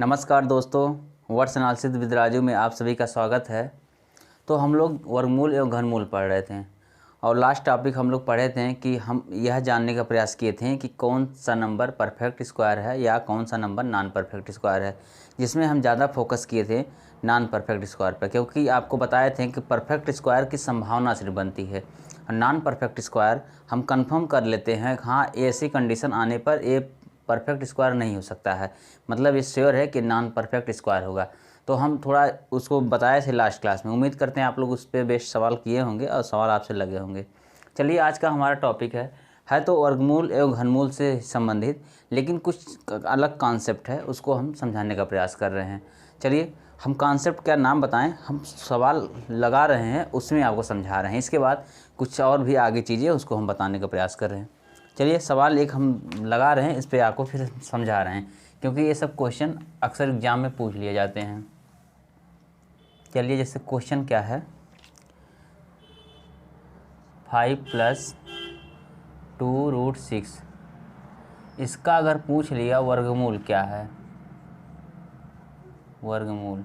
नमस्कार दोस्तों, वर्ष एनालिसिस विद राजू में आप सभी का स्वागत है। तो हम लोग वर्गमूल एवं घनमूल पढ़ रहे थे और लास्ट टॉपिक हम लोग पढ़े थे कि हम यह जानने का प्रयास किए थे कि कौन सा नंबर परफेक्ट स्क्वायर है या कौन सा नंबर नॉन परफेक्ट स्क्वायर है, जिसमें हम ज़्यादा फोकस किए थे नॉन परफेक्ट स्क्वायर पर, क्योंकि आपको बताए थे कि परफेक्ट स्क्वायर की संभावना सिर्फ बनती है और नॉन परफेक्ट स्क्वायर हम कंफर्म कर लेते हैं हाँ ऐसी कंडीशन आने पर ये परफेक्ट स्क्वायर नहीं हो सकता है, मतलब ये श्योर है कि नॉन परफेक्ट स्क्वायर होगा। तो हम थोड़ा उसको बताए थे लास्ट क्लास में। उम्मीद करते हैं आप लोग उस पर बेस्ट सवाल किए होंगे और सवाल आपसे लगे होंगे। चलिए, आज का हमारा टॉपिक है तो वर्गमूल एवं घनमूल से संबंधित, लेकिन कुछ अलग कॉन्सेप्ट है, उसको हम समझाने का प्रयास कर रहे हैं। चलिए, हम कॉन्सेप्ट का नाम बताएं, हम सवाल लगा रहे हैं उसमें आपको समझा रहे हैं, इसके बाद कुछ और भी आगे चीज़ें उसको हम बताने का प्रयास कर रहे हैं। चलिए, सवाल एक हम लगा रहे हैं, इस पर आपको फिर समझा रहे हैं, क्योंकि ये सब क्वेश्चन अक्सर एग्जाम में पूछ लिए जाते हैं। चलिए, जैसे क्वेश्चन क्या है, 5 + 2√6, इसका अगर पूछ लिया वर्गमूल क्या है, वर्गमूल।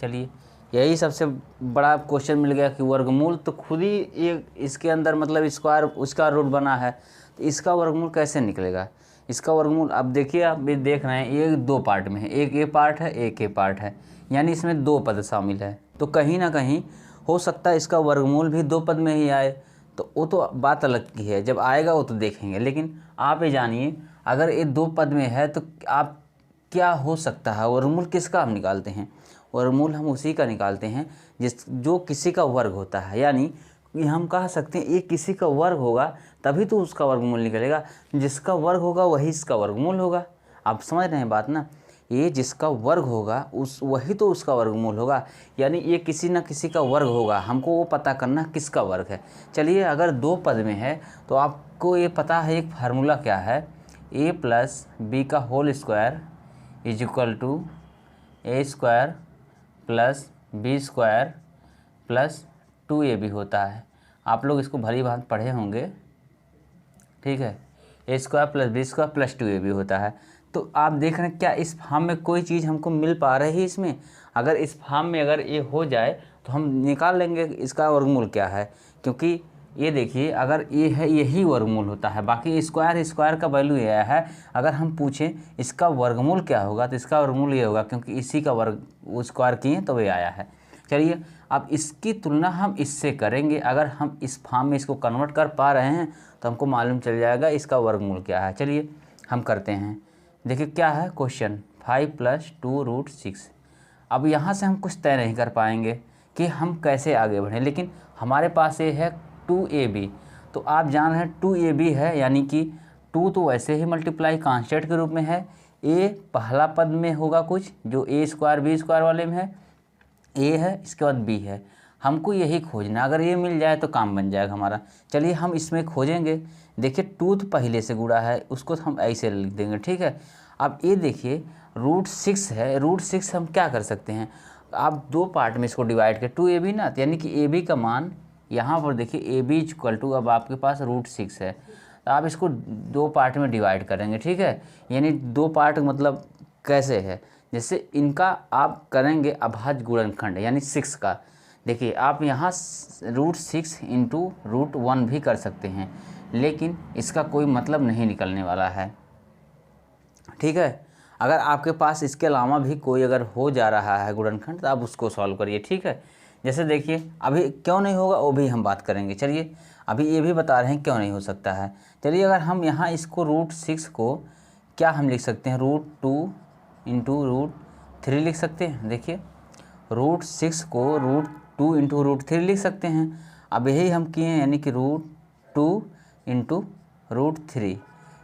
चलिए, यही सबसे बड़ा क्वेश्चन मिल गया कि वर्गमूल तो खुद ही ये इसके अंदर मतलब स्क्वायर उसका रूट बना है, तो इसका वर्गमूल कैसे निकलेगा। इसका वर्गमूल अब देखिए, आप भी देख रहे हैं ये दो पार्ट में है, एक ए पार्ट है एक ए पार्ट है, यानी इसमें दो पद शामिल है। तो कहीं ना कहीं हो सकता है इसका वर्गमूल भी दो पद में ही आए, तो वो तो बात अलग की है, जब आएगा वो तो देखेंगे। लेकिन आप ये जानिए, अगर ये दो पद में है तो आप क्या हो सकता है, वर्गमूल किसका हम निकालते हैं, वर्गमूल हम उसी का निकालते हैं जो किसी का वर्ग होता है। यानी हम कह सकते हैं ये किसी का वर्ग होगा तभी तो उसका वर्गमूल निकलेगा, जिसका वर्ग होगा वही इसका वर्गमूल होगा। आप समझ रहे हैं बात ना, ये जिसका वर्ग होगा वही तो उसका वर्गमूल होगा, यानी ये किसी न किसी का वर्ग होगा। हमको वो पता करना किसका वर्ग है। चलिए, अगर दो पद में है तो आपको ये पता है एक फार्मूला क्या है, a + b का whole square is equal to a² + b² + 2ab होता है। आप लोग इसको भली भांति पढ़े होंगे, ठीक है। a² + b² + 2ab होता है। तो आप देख रहे हैं क्या इस फॉर्म में कोई चीज़ हमको मिल पा रही है इसमें। अगर इस फॉर्म में अगर ये हो जाए तो हम निकाल लेंगे इसका वर्गमूल क्या है, क्योंकि ये देखिए अगर ये है यही वर्गमूल होता है, बाकी स्क्वायर का वैल्यू ये है। अगर हम पूछें इसका वर्गमूल क्या होगा तो इसका वर्गमूल ये होगा, क्योंकि इसी का वर्ग वो स्क्वायर किए तो ये आया है। चलिए, अब इसकी तुलना हम इससे करेंगे। अगर हम इस फॉर्म में इसको कन्वर्ट कर पा रहे हैं तो हमको मालूम चल जाएगा इसका वर्गमूल क्या है। चलिए, हम करते हैं। देखिए क्या है क्वेश्चन, 5 + 2√6। अब यहाँ से हम कुछ तय नहीं कर पाएंगे कि हम कैसे आगे बढ़ें, लेकिन हमारे पास ये है 2ab। तो आप जान रहे हैं 2ab है, यानी कि 2 तो वैसे ही मल्टीप्लाई कांस्टेंट के रूप में है, a पहला पद में होगा कुछ जो a² b² वाले में है, a है, इसके बाद b है। हमको यही खोजना, अगर ये मिल जाए तो काम बन जाएगा हमारा। चलिए, हम इसमें खोजेंगे। देखिए 2 तो पहले से गुणा है, उसको तो हम ऐसे लिख देंगे, ठीक है। अब ये देखिए √6 है, √6 हम क्या कर सकते हैं, आप दो पार्ट में इसको डिवाइड कर 2ab ना, यानी कि ab का मान यहाँ पर देखिए ab = अब आपके पास √6 है, तो आप इसको दो पार्ट में डिवाइड करेंगे, ठीक है। यानी दो पार्ट मतलब कैसे है, जैसे इनका आप करेंगे अभाज्य गुणनखंड, यानी 6 का। देखिए आप यहाँ √6 × √1 भी कर सकते हैं, लेकिन इसका कोई मतलब नहीं निकलने वाला है, ठीक है। अगर आपके पास इसके अलावा भी कोई अगर हो जा रहा है गुणनखंड तो आप उसको सॉल्व करिए, ठीक है। जैसे देखिए अभी क्यों नहीं होगा वो भी हम बात करेंगे। चलिए, अभी ये भी बता रहे हैं क्यों नहीं हो सकता है। चलिए, अगर हम यहाँ इसको √6 को क्या हम लिख सकते हैं, √2 × √3 लिख सकते हैं। देखिए √6 को √2 × √3 लिख सकते हैं। अब यही हम किए हैं, यानी कि √2 × √3,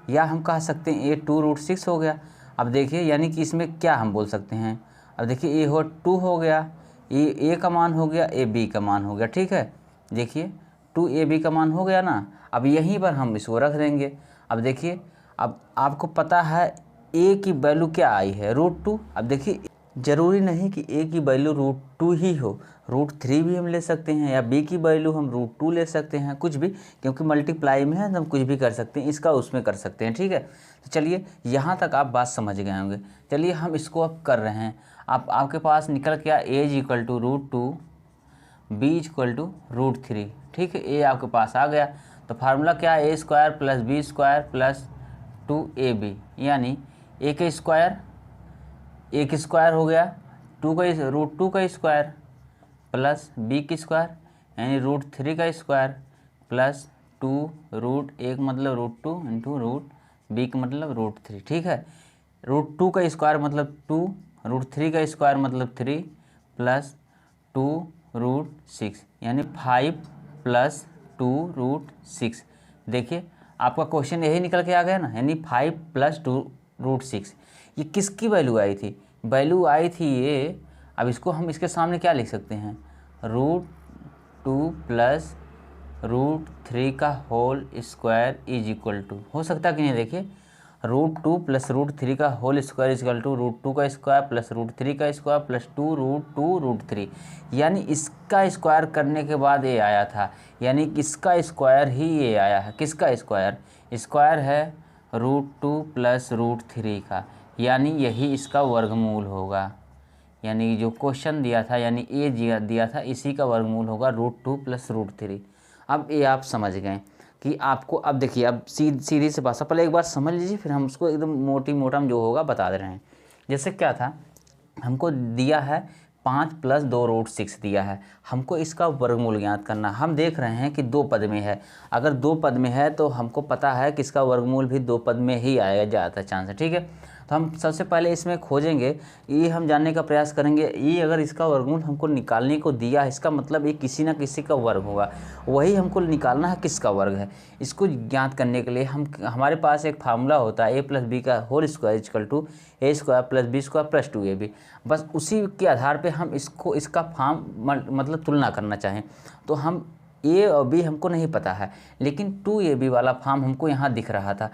या हम कह सकते हैं ये 2√6 हो गया। अब देखिए यानी कि इसमें क्या हम बोल सकते हैं, अब देखिए ये हो 2 हो गया, ये a का मान हो गया, a b का मान हो गया, ठीक है। देखिए 2ab का मान हो गया ना। अब यहीं पर हम इसको रख देंगे। अब देखिए, अब आपको पता है a की वैल्यू क्या आई है, √2। अब देखिए ज़रूरी नहीं कि ए की वैल्यू √2 ही हो, √3 भी हम ले सकते हैं, या बी की वैल्यू हम √2 ले सकते हैं, कुछ भी, क्योंकि मल्टीप्लाई में है तो हम कुछ भी कर सकते हैं, इसका उसमें कर सकते हैं। ठीक है, तो चलिए यहाँ तक आप बात समझ गए होंगे। चलिए हम इसको अब कर रहे हैं। आपके पास निकल के A is equal to √2, B is equal to √3। ठीक है, ए आपके पास आ गया। तो फार्मूला क्या है, A square plus B square plus 2ab, यानी ए का स्क्वायर, ए की स्क्वायर हो गया, √2 का स्क्वायर प्लस बी की स्क्वायर, यानी √3 का स्क्वायर प्लस 2 मतलब √2 इंटू बी का मतलब √3। ठीक है, √2 का स्क्वायर मतलब 2, √3 का स्क्वायर मतलब 3 प्लस 2√6, यानी 5 प्लस 2√6। देखिए आपका क्वेश्चन यही निकल के आ गया ना, यानी 5 प्लस 2√6। ये किसकी वैल्यू आई थी? वैल्यू आई थी ये, अब इसको हम इसके सामने क्या लिख सकते हैं, √2 प्लस √3 का whole square is equal to, हो सकता कि नहीं, देखिए √2 प्लस √3 का whole square is equal to √2 का स्क्वायर प्लस √3 का स्क्वायर प्लस 2√2√3, यानी इसका स्क्वायर करने के बाद ये आया था, यानी इसका स्क्वायर ही ये आया है। किसका स्क्वायर? स्क्वायर है √2 प्लस √3 का, यानी यही इसका वर्गमूल होगा। यानी जो क्वेश्चन दिया था, यानी ए दिया था, इसी का वर्गमूल होगा √2 प्लस √3। अब ये आप समझ गए कि आपको, अब देखिए, अब सीधी से भाषा, पहले एक बार समझ लीजिए, फिर हम उसको एकदम मोटा जो होगा बता दे रहे हैं। जैसे क्या था, हमको दिया है 5 प्लस 2√6 दिया है, हमको इसका वर्गमूल ज्ञात करना। हम देख रहे हैं कि 2 पद में है, अगर 2 पद में है तो हमको पता है कि इसका वर्गमूल भी 2 पद में ही आएगा, ज़्यादा चांस है। ठीक है, तो हम सबसे पहले इसमें खोजेंगे, ये हम जानने का प्रयास करेंगे, ये अगर इसका वर्गमूल हमको निकालने को दिया है, इसका मतलब ये किसी ना किसी का वर्ग होगा, वही हमको निकालना है किसका वर्ग है। इसको ज्ञात करने के लिए हमारे पास एक फार्मूला होता है, ए प्लस बी का whole square equal to A square plus B square plus 2ab। बस उसी के आधार पे हम इसका फॉर्म मतलब तुलना करना चाहें तो हम ए और बी हमको नहीं पता है, लेकिन 2ab वाला फॉर्म हमको यहाँ दिख रहा था,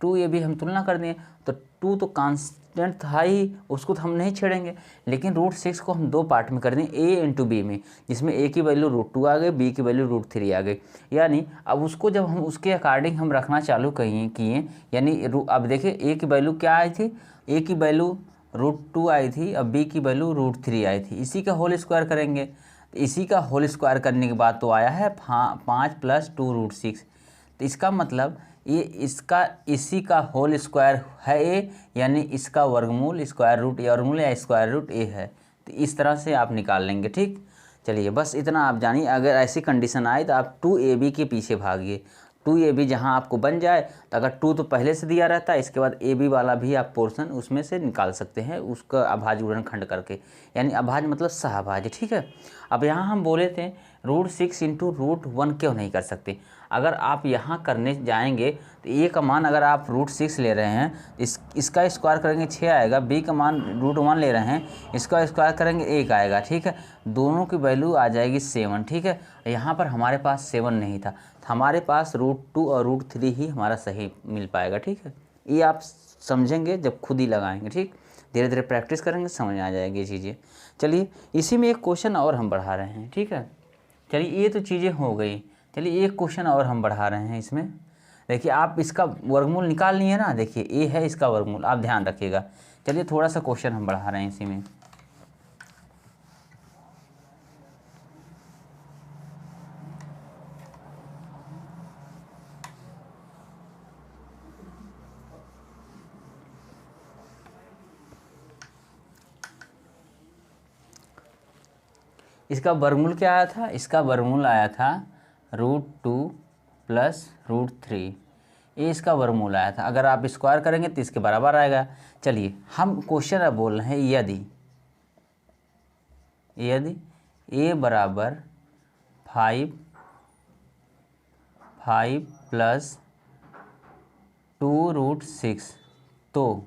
2ab हम तुलना कर दें तो 2 तो कांस्टेंट था ही, उसको तो हम नहीं छेड़ेंगे, लेकिन √6 को हम 2 पार्ट में कर दें, ए इंटू बी में, जिसमें ए की वैल्यू √2 आ गई, बी की वैल्यू √3 आ गई। यानी अब उसको जब हम उसके अकॉर्डिंग हम रखना चालू किए, यानी अब देखिए ए की वैल्यू क्या आई थी, ए की वैल्यू √2 आई थी, अब बी की वैल्यू √3 आई थी, इसी का होल स्क्वायर करेंगे, तो इसी का होल स्क्वायर करने के बाद तो आया है 5 प्लस 2√6। तो इसका मतलब ये इसी का होल स्क्वायर है ए, यानी इसका वर्गमूल स्क्वायर रूट ए, वर्गमूल या स्क्वायर रूट ए है। तो इस तरह से आप निकाल लेंगे। ठीक, चलिए बस इतना आप जानिए। अगर ऐसी कंडीशन आए तो आप 2ab के पीछे भागिए, 2ab जहाँ आपको बन जाए, तो अगर 2 तो पहले से दिया रहता है, इसके बाद ab वाला भी आप पोर्शन उसमें से निकाल सकते हैं, उसका अभाज्य गुणनखंड करके, यानी अभाज्य मतलब सहभाज्य। ठीक है, अब यहाँ हम बोले थे √6 इंटू √1 क्यों नहीं कर सकते। अगर आप यहाँ करने जाएंगे तो ए का मान अगर आप √6 ले रहे हैं, इसका स्क्वायर करेंगे 6 आएगा, बी का मान √1 ले रहे हैं, इसका स्क्वायर करेंगे 1 आएगा। ठीक है, दोनों की वैल्यू आ जाएगी 7। ठीक है, यहाँ पर हमारे पास 7 नहीं था, हमारे पास √2 और √3 ही हमारा सही मिल पाएगा। ठीक है, ये आप समझेंगे जब खुद ही लगाएंगे। ठीक, धीरे धीरे प्रैक्टिस करेंगे, समझ आ जाएगी ये चीज़ें। चलिए इसी में एक क्वेश्चन और हम बढ़ा रहे हैं। ठीक है, चलिए ये तो चीज़ें हो गई, चलिए एक क्वेश्चन और हम बढ़ा रहे हैं इसमें। देखिए आप इसका वर्गमूल निकाल लिए ना, देखिए ए है इसका वर्गमूल, आप ध्यान रखिएगा। चलिए थोड़ा सा क्वेश्चन हम बढ़ा रहे हैं इसी में। इसका वर्गमूल क्या आया था, इसका वर्गमूल आया था √2 प्लस √3, ये इसका वर्गमूल आया था। अगर आप स्क्वायर करेंगे तो इसके बराबर आएगा। चलिए हम क्वेश्चन अब बोल रहे हैं, यदि a बराबर 5 प्लस 2√6 तो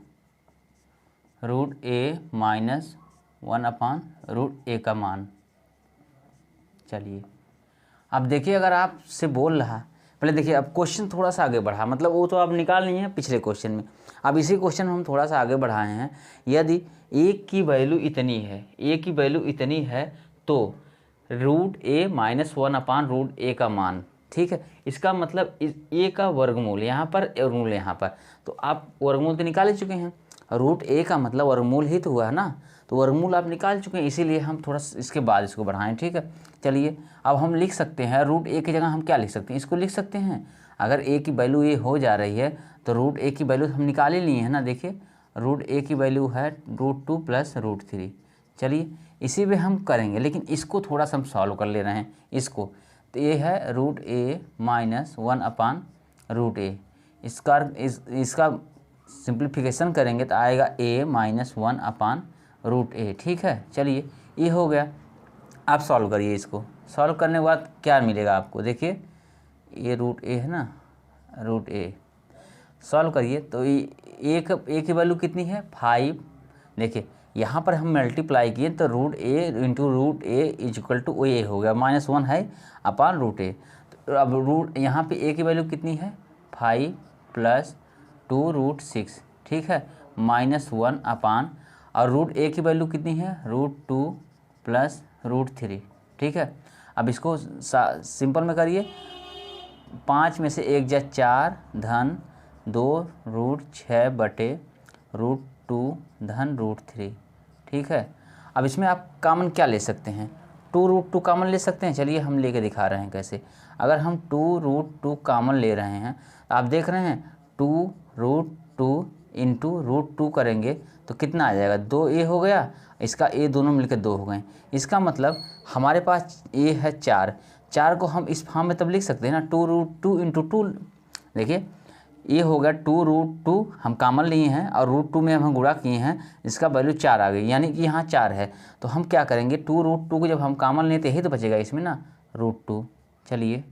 √a माइनस 1/√a का मान। चलिए अब देखिए, अगर आपसे बोल रहा पहले देखिए, अब क्वेश्चन थोड़ा सा आगे बढ़ा, मतलब वो तो आप निकाल नहीं है पिछले क्वेश्चन में, अब इसी क्वेश्चन में हम थोड़ा सा आगे बढ़ाए हैं। यदि a की वैल्यू इतनी है, a की वैल्यू इतनी है तो √a-1/√a का मान, ठीक है, इसका मतलब a का वर्गमूल यहाँ पर, वर्गमूल यहाँ पर, तो आप वर्गमूल तो निकाल ही चुके हैं, √a का मतलब वर्गमूल ही तो हुआ है ना, तो वर्गमूल आप निकाल चुके हैं, इसीलिए हम थोड़ा इसके बाद इसको बढ़ाएं, ठीक है। चलिए अब हम लिख सकते हैं √a की जगह हम क्या लिख सकते हैं, इसको लिख सकते हैं। अगर a की वैल्यू ये हो जा रही है तो √a की वैल्यू हम निकाल ही लिए हैं ना, देखिए √a की वैल्यू है √2 + √3। चलिए इसी पे हम करेंगे, लेकिन इसको थोड़ा सा हम सॉल्व कर ले रहे हैं इसको, तो ये है √a-1/√a, इसका सिंप्लीफिकेशन करेंगे तो आएगा a-1/√a, ठीक है। चलिए ये हो गया, आप सॉल्व करिए इसको, सॉल्व करने के बाद क्या मिलेगा आपको, देखिए ये √a है ना, √a सॉल्व करिए तो ए की वैल्यू कितनी है 5। देखिए यहाँ पर हम मल्टीप्लाई किए तो √a × √a = a हो गया, -1 है /√a। तो अब यहाँ पे a की वैल्यू कितनी है 5 + 2√6, ठीक है, -1 और √a की वैल्यू कितनी है √2 + √3, ठीक है। अब इसको सिंपल में करिए, 5 में से 1 × 4 धन 2√6/√2 धन √3, ठीक है। अब इसमें आप कॉमन क्या ले सकते हैं, 2√2 कॉमन ले सकते हैं। चलिए हम लेके दिखा रहे हैं कैसे। अगर हम 2√2 कॉमन ले रहे हैं, आप देख रहे हैं 2√2 × √2 करेंगे तो कितना आ जाएगा, 2a हो गया, इसका a दोनों मिलकर 2 हो गए। इसका मतलब हमारे पास a है 4 को हम इस फॉर्म में तब लिख सकते हैं ना, 2√2 × 2। देखिए ये हो गया 2√2 हम कॉमन लिए हैं और √2 में हम गुणा किए हैं, इसका वैल्यू 4 आ गई, यानी कि यहाँ 4 है। तो हम क्या करेंगे, 2√2 को जब हम कॉमन लेते यही तो बचेगा इसमें ना, √2। चलिए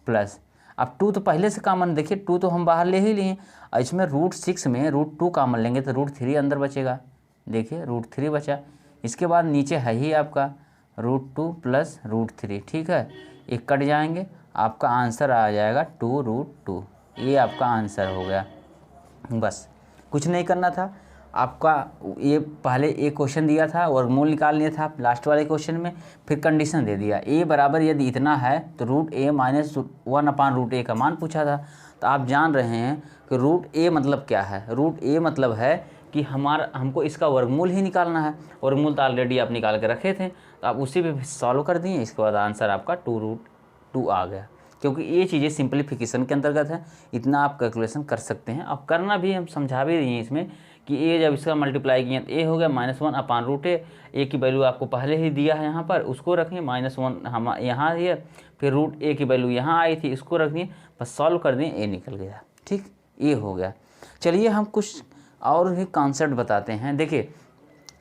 प्लस, अब 2 तो पहले से कॉमन, देखिए 2 तो हम बाहर ले ही लिए, और इसमें √6 में √2 कॉमन लेंगे तो √3 अंदर बचेगा, देखिए √3 बचा। इसके बाद नीचे है ही आपका √2 + √3, ठीक है, एक कट जाएंगे, आपका आंसर आ जाएगा 2√2। ये आपका आंसर हो गया, बस कुछ नहीं करना था आपका। ये पहले एक क्वेश्चन दिया था, वर्गमूल निकाल लिया था लास्ट वाले क्वेश्चन में, फिर कंडीशन दे दिया a बराबर यदि इतना है तो √a-1/√a का मान पूछा था। तो आप जान रहे हैं कि √a मतलब क्या है, √a मतलब है कि हमको इसका वर्गमूल ही निकालना है। वर्गमूल तो ऑलरेडी आप निकाल के रखे थे, तो आप उसी पे सॉल्व कर दिए, इसके बाद आंसर आपका 2√2 आ गया। क्योंकि ये चीज़ें सिंप्लीफिकेशन के अंतर्गत है, इतना आप कैलकुलेशन कर सकते हैं। अब करना भी हम समझा भी रही हैं इसमें कि a जब इसका मल्टीप्लाई किए तो a हो गया -1/√a, a की वैल्यू आपको पहले ही दिया है यहाँ पर, उसको रखें, -1 हम यहाँ दिए, फिर √a की वैल्यू यहाँ आई थी, इसको रख दिए, बस सॉल्व कर दिए, a निकल गया, ठीक, ये हो गया। चलिए हम कुछ और भी कॉन्सेप्ट बताते हैं। देखिए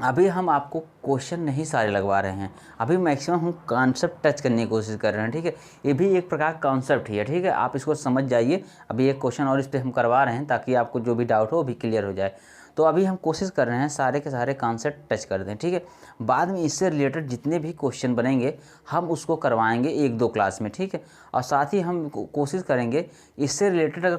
अभी हम आपको क्वेश्चन नहीं सारे लगवा रहे हैं, अभी मैक्सिमम हम कॉन्सेप्ट टच करने की कोशिश कर रहे हैं, ठीक है। ये भी एक प्रकार का कॉन्सेप्ट ही है, ठीक है, आप इसको समझ जाइए। अभी एक क्वेश्चन और इस पर हम करवा रहे हैं ताकि आपको जो भी डाउट हो वो भी क्लियर हो जाए। तो अभी हम कोशिश कर रहे हैं सारे के सारे कॉन्सेप्ट टच कर दें, ठीक है। बाद में इससे रिलेटेड जितने भी क्वेश्चन बनेंगे हम उसको करवाएंगे 1-2 क्लास में, ठीक है। और साथ ही हम कोशिश करेंगे इससे रिलेटेड अगर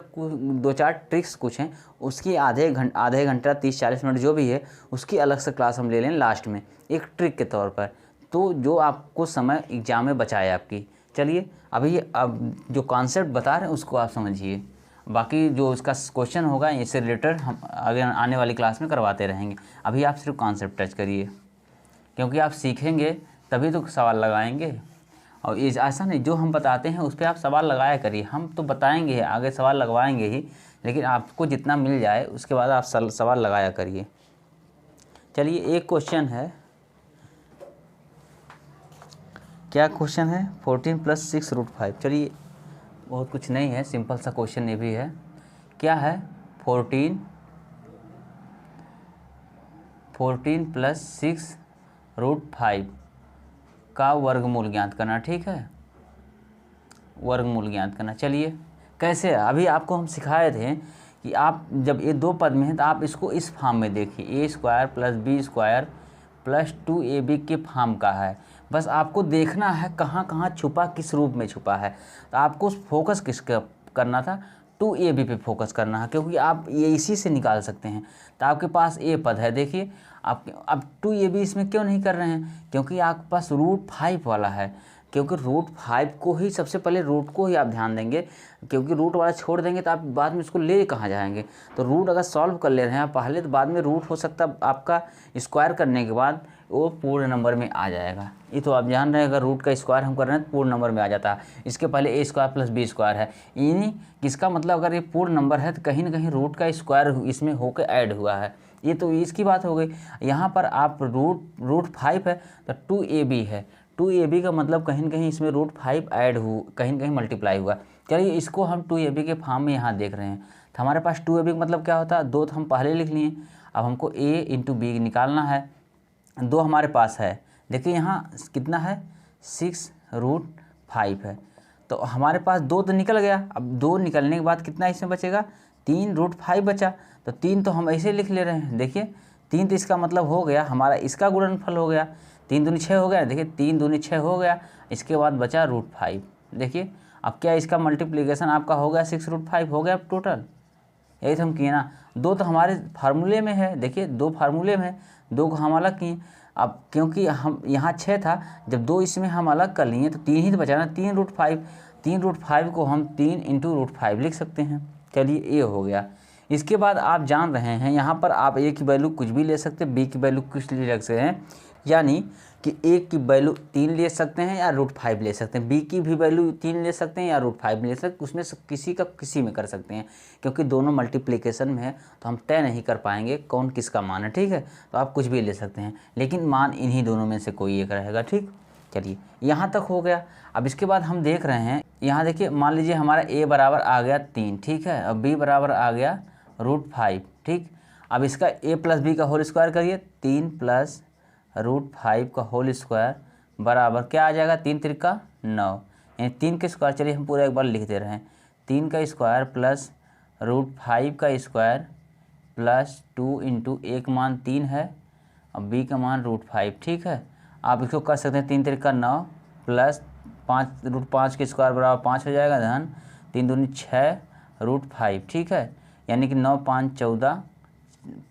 2-4 ट्रिक्स कुछ हैं उसकी आधे घंटा 30-40 मिनट जो भी है उसकी अलग से क्लास हम ले लें लास्ट में एक ट्रिक के तौर पर, तो जो आपको समय एग्जाम में बचाए आपकी। चलिए अभी अब जो कॉन्सेप्ट बता रहे हैं उसको आप समझिए, बाकी जो इसका क्वेश्चन होगा इससे रिलेटेड हम आगे आने वाली क्लास में करवाते रहेंगे। अभी आप सिर्फ कॉन्सेप्ट टच करिए, क्योंकि आप सीखेंगे तभी तो सवाल लगाएंगे, और ये ऐसा नहीं जो हम बताते हैं उस पर आप सवाल लगाया करिए। हम तो बताएंगे आगे सवाल लगवाएंगे ही, लेकिन आपको जितना मिल जाए उसके बाद आप सवाल लगाया करिए। चलिए एक क्वेश्चन है, क्या क्वेश्चन है, 14 + 6√5। चलिए बहुत कुछ नहीं है, सिंपल सा क्वेश्चन ये भी है। क्या है, 14 + 6√5 का वर्गमूल ज्ञात करना, ठीक है, वर्गमूल ज्ञात करना। चलिए कैसे, अभी आपको हम सिखाए थे कि आप जब ये 2 पद में हैं तो आप इसको इस फॉर्म में देखिए, a² + b² + 2ab के फॉर्म का है, बस आपको देखना है कहाँ कहाँ छुपा, किस रूप में छुपा है। तो आपको फोकस किस करना था, 2ab पे फोकस करना है, क्योंकि आप ये इसी से निकाल सकते हैं। तो आपके पास ए पद है, देखिए आप अब 2ab इसमें क्यों नहीं कर रहे हैं, क्योंकि आपके पास √5 वाला है, क्योंकि √5 को ही सबसे पहले रूट को ही आप ध्यान देंगे, क्योंकि रूट वाला छोड़ देंगे तो आप बाद में इसको ले कहाँ जाएंगे। तो रूट अगर सॉल्व कर ले रहे हैं आप पहले, तो बाद में रूट हो सकता है आपका स्क्वायर करने के बाद वो पूर्ण नंबर में आ जाएगा। ये तो आप जान रहे हैं, अगर रूट का स्क्वायर हम कर रहे हैं तो पूर्ण नंबर में आ जाता है। इसके पहले a² + b² है, यानी किसका मतलब अगर ये पूर्ण नंबर है तो कहीं ना कहीं रूट का स्क्वायर इसमें होकर ऐड हुआ है। ये तो इसकी बात हो गई। यहाँ पर आप √5 है तो 2ab है, 2ab का मतलब कहीं ना कहीं इसमें √5 ऐड कहीं ना कहीं मल्टीप्लाई हुआ। चलिए इसको हम 2ab के फॉर्म में यहाँ देख रहे हैं। तो हमारे पास 2ab का मतलब क्या होता है, 2 तो हम पहले लिख लिए, अब हमको a × b निकालना है। 2 हमारे पास है, देखिए यहाँ कितना है 6√5 है, तो हमारे पास 2 तो निकल गया। अब 2 निकलने के बाद कितना इसमें बचेगा, 3√5 बचा। तो 3 तो हम ऐसे लिख ले रहे हैं, देखिए 3 तो इसका मतलब हो गया हमारा, इसका गुणनफल हो गया, 3 दूनी 6 हो गया, देखिए 3 दूनी 6 हो गया। इसके बाद बचा √5, देखिए अब क्या इसका मल्टीप्लिकेशन आपका हो गया 6√5 हो गया टोटल। यही तो हम किए ना, 2 तो हमारे फार्मूले में है, देखिए 2 फार्मूले में है, 2 को हम अलग किए। अब क्योंकि हम यहाँ 6 था, जब 2 इसमें हम अलग कर लिए तो 3 ही तो बचा ना, 3√5, 3√5 को हम 3 × √5 लिख सकते हैं। चलिए ये हो गया। इसके बाद आप जान रहे हैं यहाँ पर आप a की वैल्यू कुछ भी ले सकते हैं, b की वैल्यू कुछ ले सकते हैं, यानी कि a की वैल्यू 3 ले सकते हैं या √5 ले सकते हैं, b की भी वैल्यू 3 ले सकते हैं या √5 ले सकते हैं, उसमें से किसी का किसी में कर सकते हैं, क्योंकि दोनों मल्टीप्लिकेशन में है तो हम तय नहीं कर पाएंगे कौन किसका मान है, ठीक है। तो आप कुछ भी ले सकते हैं, लेकिन मान इन्हीं दोनों में से कोई एक रहेगा, ठीक। चलिए यहाँ तक हो गया। अब इसके बाद हम देख रहे हैं, यहाँ देखिए मान लीजिए हमारा a बराबर आ गया 3, ठीक है, अब b बराबर आ गया √5, ठीक। अब इसका a + b का होल स्क्वायर करिए, 3 + √5 का होल स्क्वायर बराबर क्या आ जाएगा, 3 × 3 = 9, यानी 3 का स्क्वायर। चलिए हम पूरा एक बार लिख दे रहे हैं, 3 का स्क्वायर प्लस √5 का स्क्वायर प्लस 2 × a का मान 3 है और b का मान √5, ठीक है। आप इसको कर सकते हैं, 3 × 3 = 9 प्लस 5 √5 के स्क्वायर बराबर 5 हो जाएगा, धन 3 दूनी 6 √5, ठीक है, यानी कि 9 × 5 = 14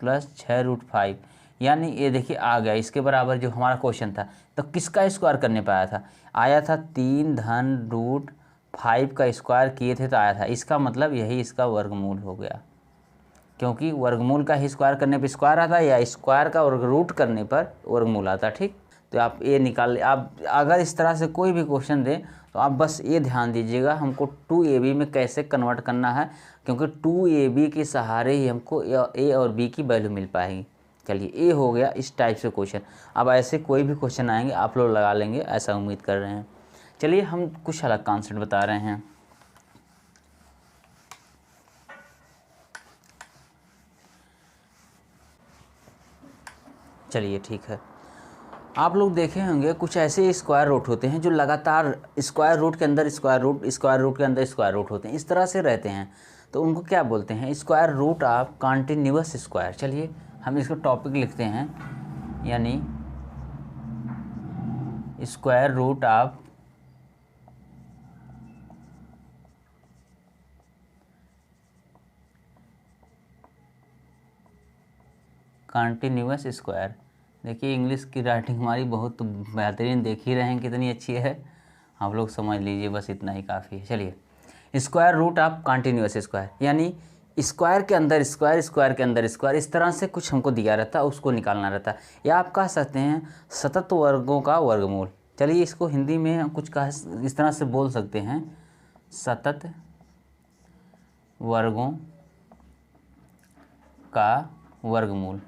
प्लस 6 √5, यानी ये देखिए आ गया इसके बराबर जो हमारा क्वेश्चन था। तो किसका स्क्वायर करने पे आया था, आया था 3 धन √5 का स्क्वायर किए थे तो आया था, इसका मतलब यही इसका वर्गमूल हो गया, क्योंकि वर्गमूल का ही स्क्वायर करने पे स्क्वायर आता है या स्क्वायर का रूट करने पर वर्गमूल आता है, ठीक। तो आप ये निकाल ले। आप अगर इस तरह से कोई भी क्वेश्चन दें तो आप बस ये ध्यान दीजिएगा हमको 2ab में कैसे कन्वर्ट करना है, क्योंकि 2ab के सहारे ही हमको a और b की वैल्यू मिल पाएगी। चलिए ये हो गया इस टाइप से क्वेश्चन। अब ऐसे कोई भी क्वेश्चन आएंगे आप लोग लगा लेंगे, ऐसा उम्मीद कर रहे हैं। चलिए हम कुछ अलग कॉन्सेप्ट बता रहे हैं। चलिए ठीक है, आप लोग देखे होंगे कुछ ऐसे स्क्वायर रूट होते हैं जो लगातार स्क्वायर रूट के अंदर स्क्वायर रूट, स्क्वायर रूट के अंदर स्क्वायर रूट होते हैं, इस तरह से रहते हैं, तो उनको क्या बोलते हैं, square root of continuous square. चलिए हम इसको टॉपिक लिखते हैं, यानी square root of continuous square. देखिए इंग्लिश की राइटिंग हमारी बहुत बेहतरीन, देख ही रहे हैं कितनी अच्छी है, आप लोग समझ लीजिए, बस इतना ही काफ़ी है। चलिए square root of continuous square, यानी स्क्वायर के अंदर स्क्वायर, स्क्वायर के अंदर स्क्वायर, इस तरह से कुछ हमको दिया रहता है, उसको निकालना रहता है, या आप कह सकते हैं सतत वर्गों का वर्गमूल। चलिए इसको हिंदी में कुछ कह इस तरह से बोल सकते हैं, सतत वर्गों का वर्गमूल।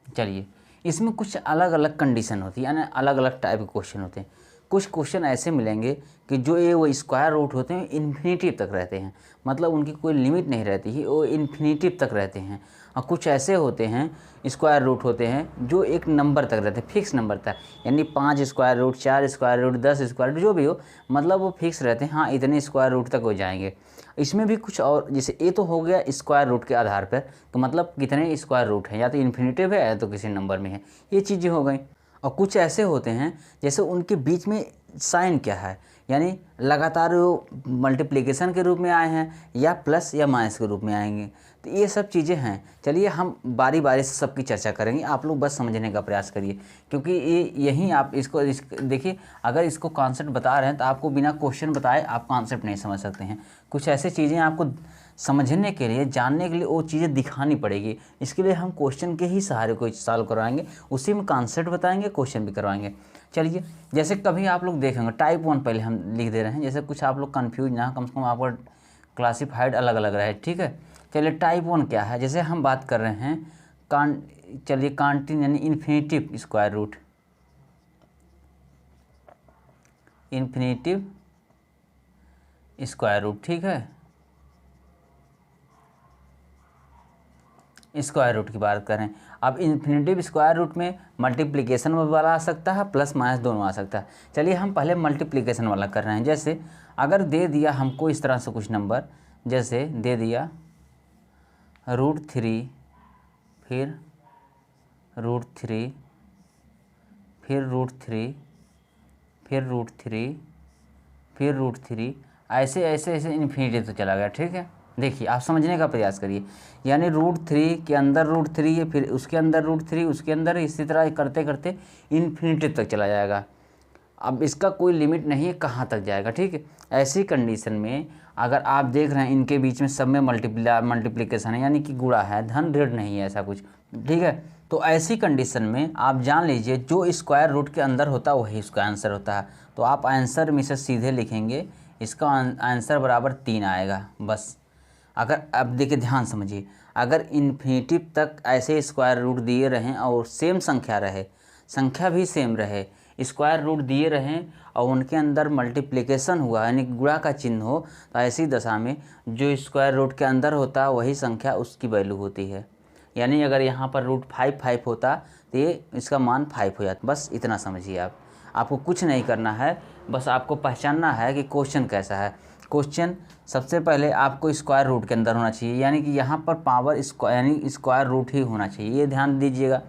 चलिए इसमें कुछ अलग अलग कंडीशन होती है, यानी अलग अलग टाइप के क्वेश्चन होते हैं। कुछ क्वेश्चन ऐसे मिलेंगे कि जो ये वो स्क्वायर रूट होते हैं इन्फिनिटी तक रहते हैं, मतलब उनकी कोई लिमिट नहीं रहती है, वो इन्फिनिटी तक रहते हैं। और कुछ ऐसे होते हैं स्क्वायर रूट होते हैं जो एक नंबर तक रहते हैं, फिक्स नंबर तक, यानी 5 square root, 4 square root, 10 square root, जो भी हो, मतलब वो फिक्स रहते हैं, हाँ इतने स्क्वायर रूट तक हो जाएंगे। इसमें भी कुछ और, जैसे ये तो हो गया स्क्वायर रूट के आधार पर, तो मतलब कितने स्क्वायर रूट हैं, या तो इन्फिनिटिव है या तो किसी नंबर में है, ये चीज़ें हो गई। और कुछ ऐसे होते हैं जैसे उनके बीच में साइन क्या है, यानी लगातार वो मल्टीप्लिकेशन के रूप में आए हैं या प्लस या माइनस के रूप में आएंगे। तो ये सब चीज़ें हैं। चलिए हम बारी बारी से सबकी चर्चा करेंगे, आप लोग बस समझने का प्रयास करिए, क्योंकि ये यहीं आप इसको देखिए, अगर इसको कॉन्सेप्ट बता रहे हैं तो आपको बिना क्वेश्चन बताए आप कॉन्सेप्ट नहीं समझ सकते हैं। कुछ ऐसी चीज़ें आपको समझने के लिए, जानने के लिए वो चीज़ें दिखानी पड़ेगी। इसके लिए हम क्वेश्चन के ही सहारे को सॉल्व करवाएंगे, उसी में कॉन्सेप्ट बताएंगे, क्वेश्चन भी करवाएंगे। चलिए, जैसे कभी आप लोग देखेंगे टाइप 1 पहले हम लिख दे रहे हैं, जैसे कुछ आप लोग कन्फ्यूज ना, कम से कम आपका क्लासिफाइड अलग अलग रहे, ठीक है। चलिए टाइप 1 क्या है, जैसे हम बात कर रहे हैं चलिए कांटिन यानी infinitive square root, infinitive square root, ठीक है, स्क्वायर रूट की बात करें। अब इन्फिनिटिव स्क्वायर रूट में मल्टीप्लिकेशन वाला आ सकता है, प्लस माइनस दोनों आ सकता है। चलिए हम पहले मल्टीप्लिकेशन वाला कर रहे हैं। जैसे अगर दे दिया हमको इस तरह से कुछ नंबर, जैसे दे दिया √3, फिर √3, फिर √3, फिर √3, फिर √3, ऐसे ऐसे ऐसे इन्फिनिटी तो चला गया, ठीक है। देखिए आप समझने का प्रयास करिए, यानी √3 के अंदर √3, फिर उसके अंदर √3, उसके अंदर, इसी तरह करते करते इन्फिनिटी तक चला जाएगा। अब इसका कोई लिमिट नहीं है कहाँ तक जाएगा, ठीक है। ऐसी कंडीशन में अगर आप देख रहे हैं इनके बीच में सब में मल्टीप्लिकेशन है, यानी कि गुणा है, धन ऋण नहीं है, ऐसा कुछ, ठीक है। तो ऐसी कंडीशन में आप जान लीजिए जो स्क्वायर रूट के अंदर होता है वही इसका आंसर होता है। तो आप आंसर में से सीधे लिखेंगे, इसका आंसर बराबर 3 आएगा, बस। अगर अब देखिए ध्यान समझिए, अगर इन्फिनिटिव तक ऐसे स्क्वायर रूट दिए रहें और सेम संख्या रहे, संख्या भी सेम रहे, स्क्वायर रूट दिए रहें और उनके अंदर मल्टीप्लिकेशन हुआ यानी गुणा का चिन्ह हो, तो ऐसी दशा में जो स्क्वायर रूट के अंदर होता है वही संख्या उसकी वैल्यू होती है। यानी अगर यहाँ पर √5 होता तो ये इसका मान 5 हो जाता। बस इतना समझिए आप, आपको कुछ नहीं करना है, बस आपको पहचानना है कि क्वेश्चन कैसा है। क्वेश्चन सबसे पहले आपको स्क्वायर रूट के अंदर होना चाहिए, यानी कि यहाँ पर पावर यानी स्क्वायर रूट ही होना चाहिए, ये ध्यान दीजिएगा।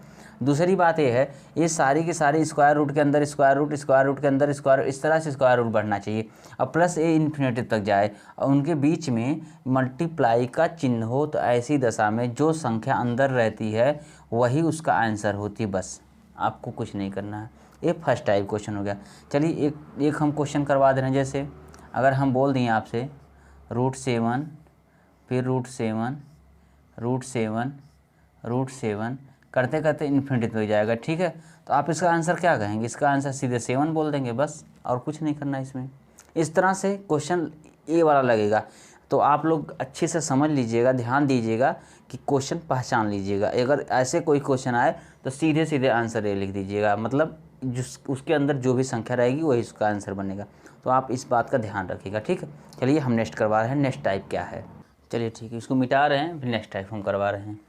दूसरी बात ये है, ये सारी की सारी स्क्वायर रूट के अंदर स्क्वायर रूट के अंदर स्क्वायर, इस तरह से स्क्वायर रूट बढ़ना चाहिए और प्लस ए इन्फिनिटी तक जाए और उनके बीच में मल्टीप्लाई का चिन्ह हो। तो ऐसी दशा में जो संख्या अंदर रहती है वही उसका आंसर होती है, बस आपको कुछ नहीं करना है। ये फर्स्ट टाइप क्वेश्चन हो गया। चलिए एक हम क्वेश्चन करवा दे रहे हैं। जैसे अगर हम बोल दिए आपसे √7, फिर √7 करते करते इन्फिनिटी तक जाएगा, ठीक है। तो आप इसका आंसर क्या कहेंगे, इसका आंसर सीधे 7 बोल देंगे, बस, और कुछ नहीं करना इसमें। इस तरह से क्वेश्चन ए वाला लगेगा। तो आप लोग अच्छे से समझ लीजिएगा, ध्यान दीजिएगा कि क्वेश्चन पहचान लीजिएगा। अगर ऐसे कोई क्वेश्चन आए तो सीधे सीधे आंसर ए लिख दीजिएगा, मतलब जिस उसके अंदर जो भी संख्या रहेगी वही उसका आंसर बनेगा। तो आप इस बात का ध्यान रखिएगा, ठीक है। चलिए हम नेक्स्ट करवा रहे हैं, नेक्स्ट टाइप क्या है। चलिए ठीक है, इसको मिटा रहे हैं, फिर नेक्स्ट टाइप हम करवा रहे हैं।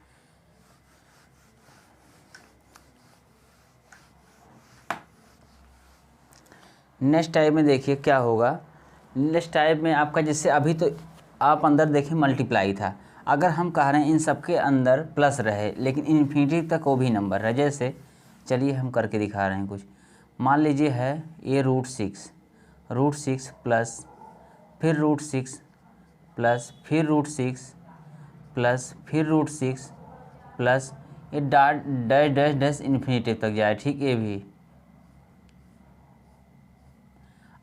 नेक्स्ट टाइप में देखिए क्या होगा। नेक्स्ट टाइप में आपका जैसे अभी तो आप अंदर देखिए मल्टीप्लाई था, अगर हम कह रहे हैं इन सब के अंदर प्लस रहे लेकिन इन्फिनिटी तक वो भी नंबर है। जैसे चलिए हम करके दिखा रहे हैं कुछ। मान लीजिए है ये √6 प्लस फिर √6 प्लस फिर √6 प्लस फिर √6 प्लस ये डैश डैश डैश इन्फिनिटी तक जाए, ठीक। ये भी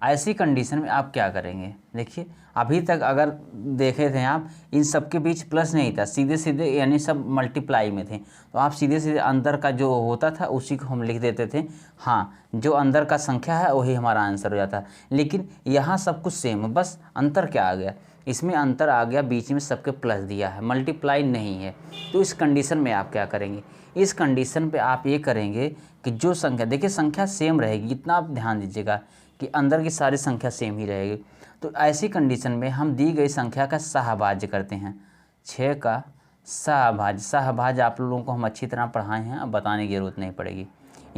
ऐसी कंडीशन में आप क्या करेंगे, देखिए अभी तक अगर देखे थे आप इन सब के बीच प्लस नहीं था, सीधे सीधे यानी सब मल्टीप्लाई में थे, तो आप सीधे सीधे अंदर का जो होता था उसी को हम लिख देते थे। हाँ, जो अंदर का संख्या है वही हमारा आंसर हो जाता। लेकिन यहाँ सब कुछ सेम है, बस अंतर क्या आ गया, इसमें अंतर आ गया, बीच में सबके प्लस दिया है, मल्टीप्लाई नहीं है। तो इस कंडीशन में आप क्या करेंगे, इस कंडीशन पे आप ये करेंगे कि जो संख्या, देखिए संख्या सेम रहेगी, इतना आप ध्यान दीजिएगा कि अंदर की सारी संख्या सेम ही रहेगी। तो ऐसी कंडीशन में हम दी गई संख्या का सहभाज्य करते हैं, 6 का सहभाज्य, सहभाज्य आप लोगों को हम अच्छी तरह पढ़ाए हैं, अब बताने की ज़रूरत नहीं पड़ेगी।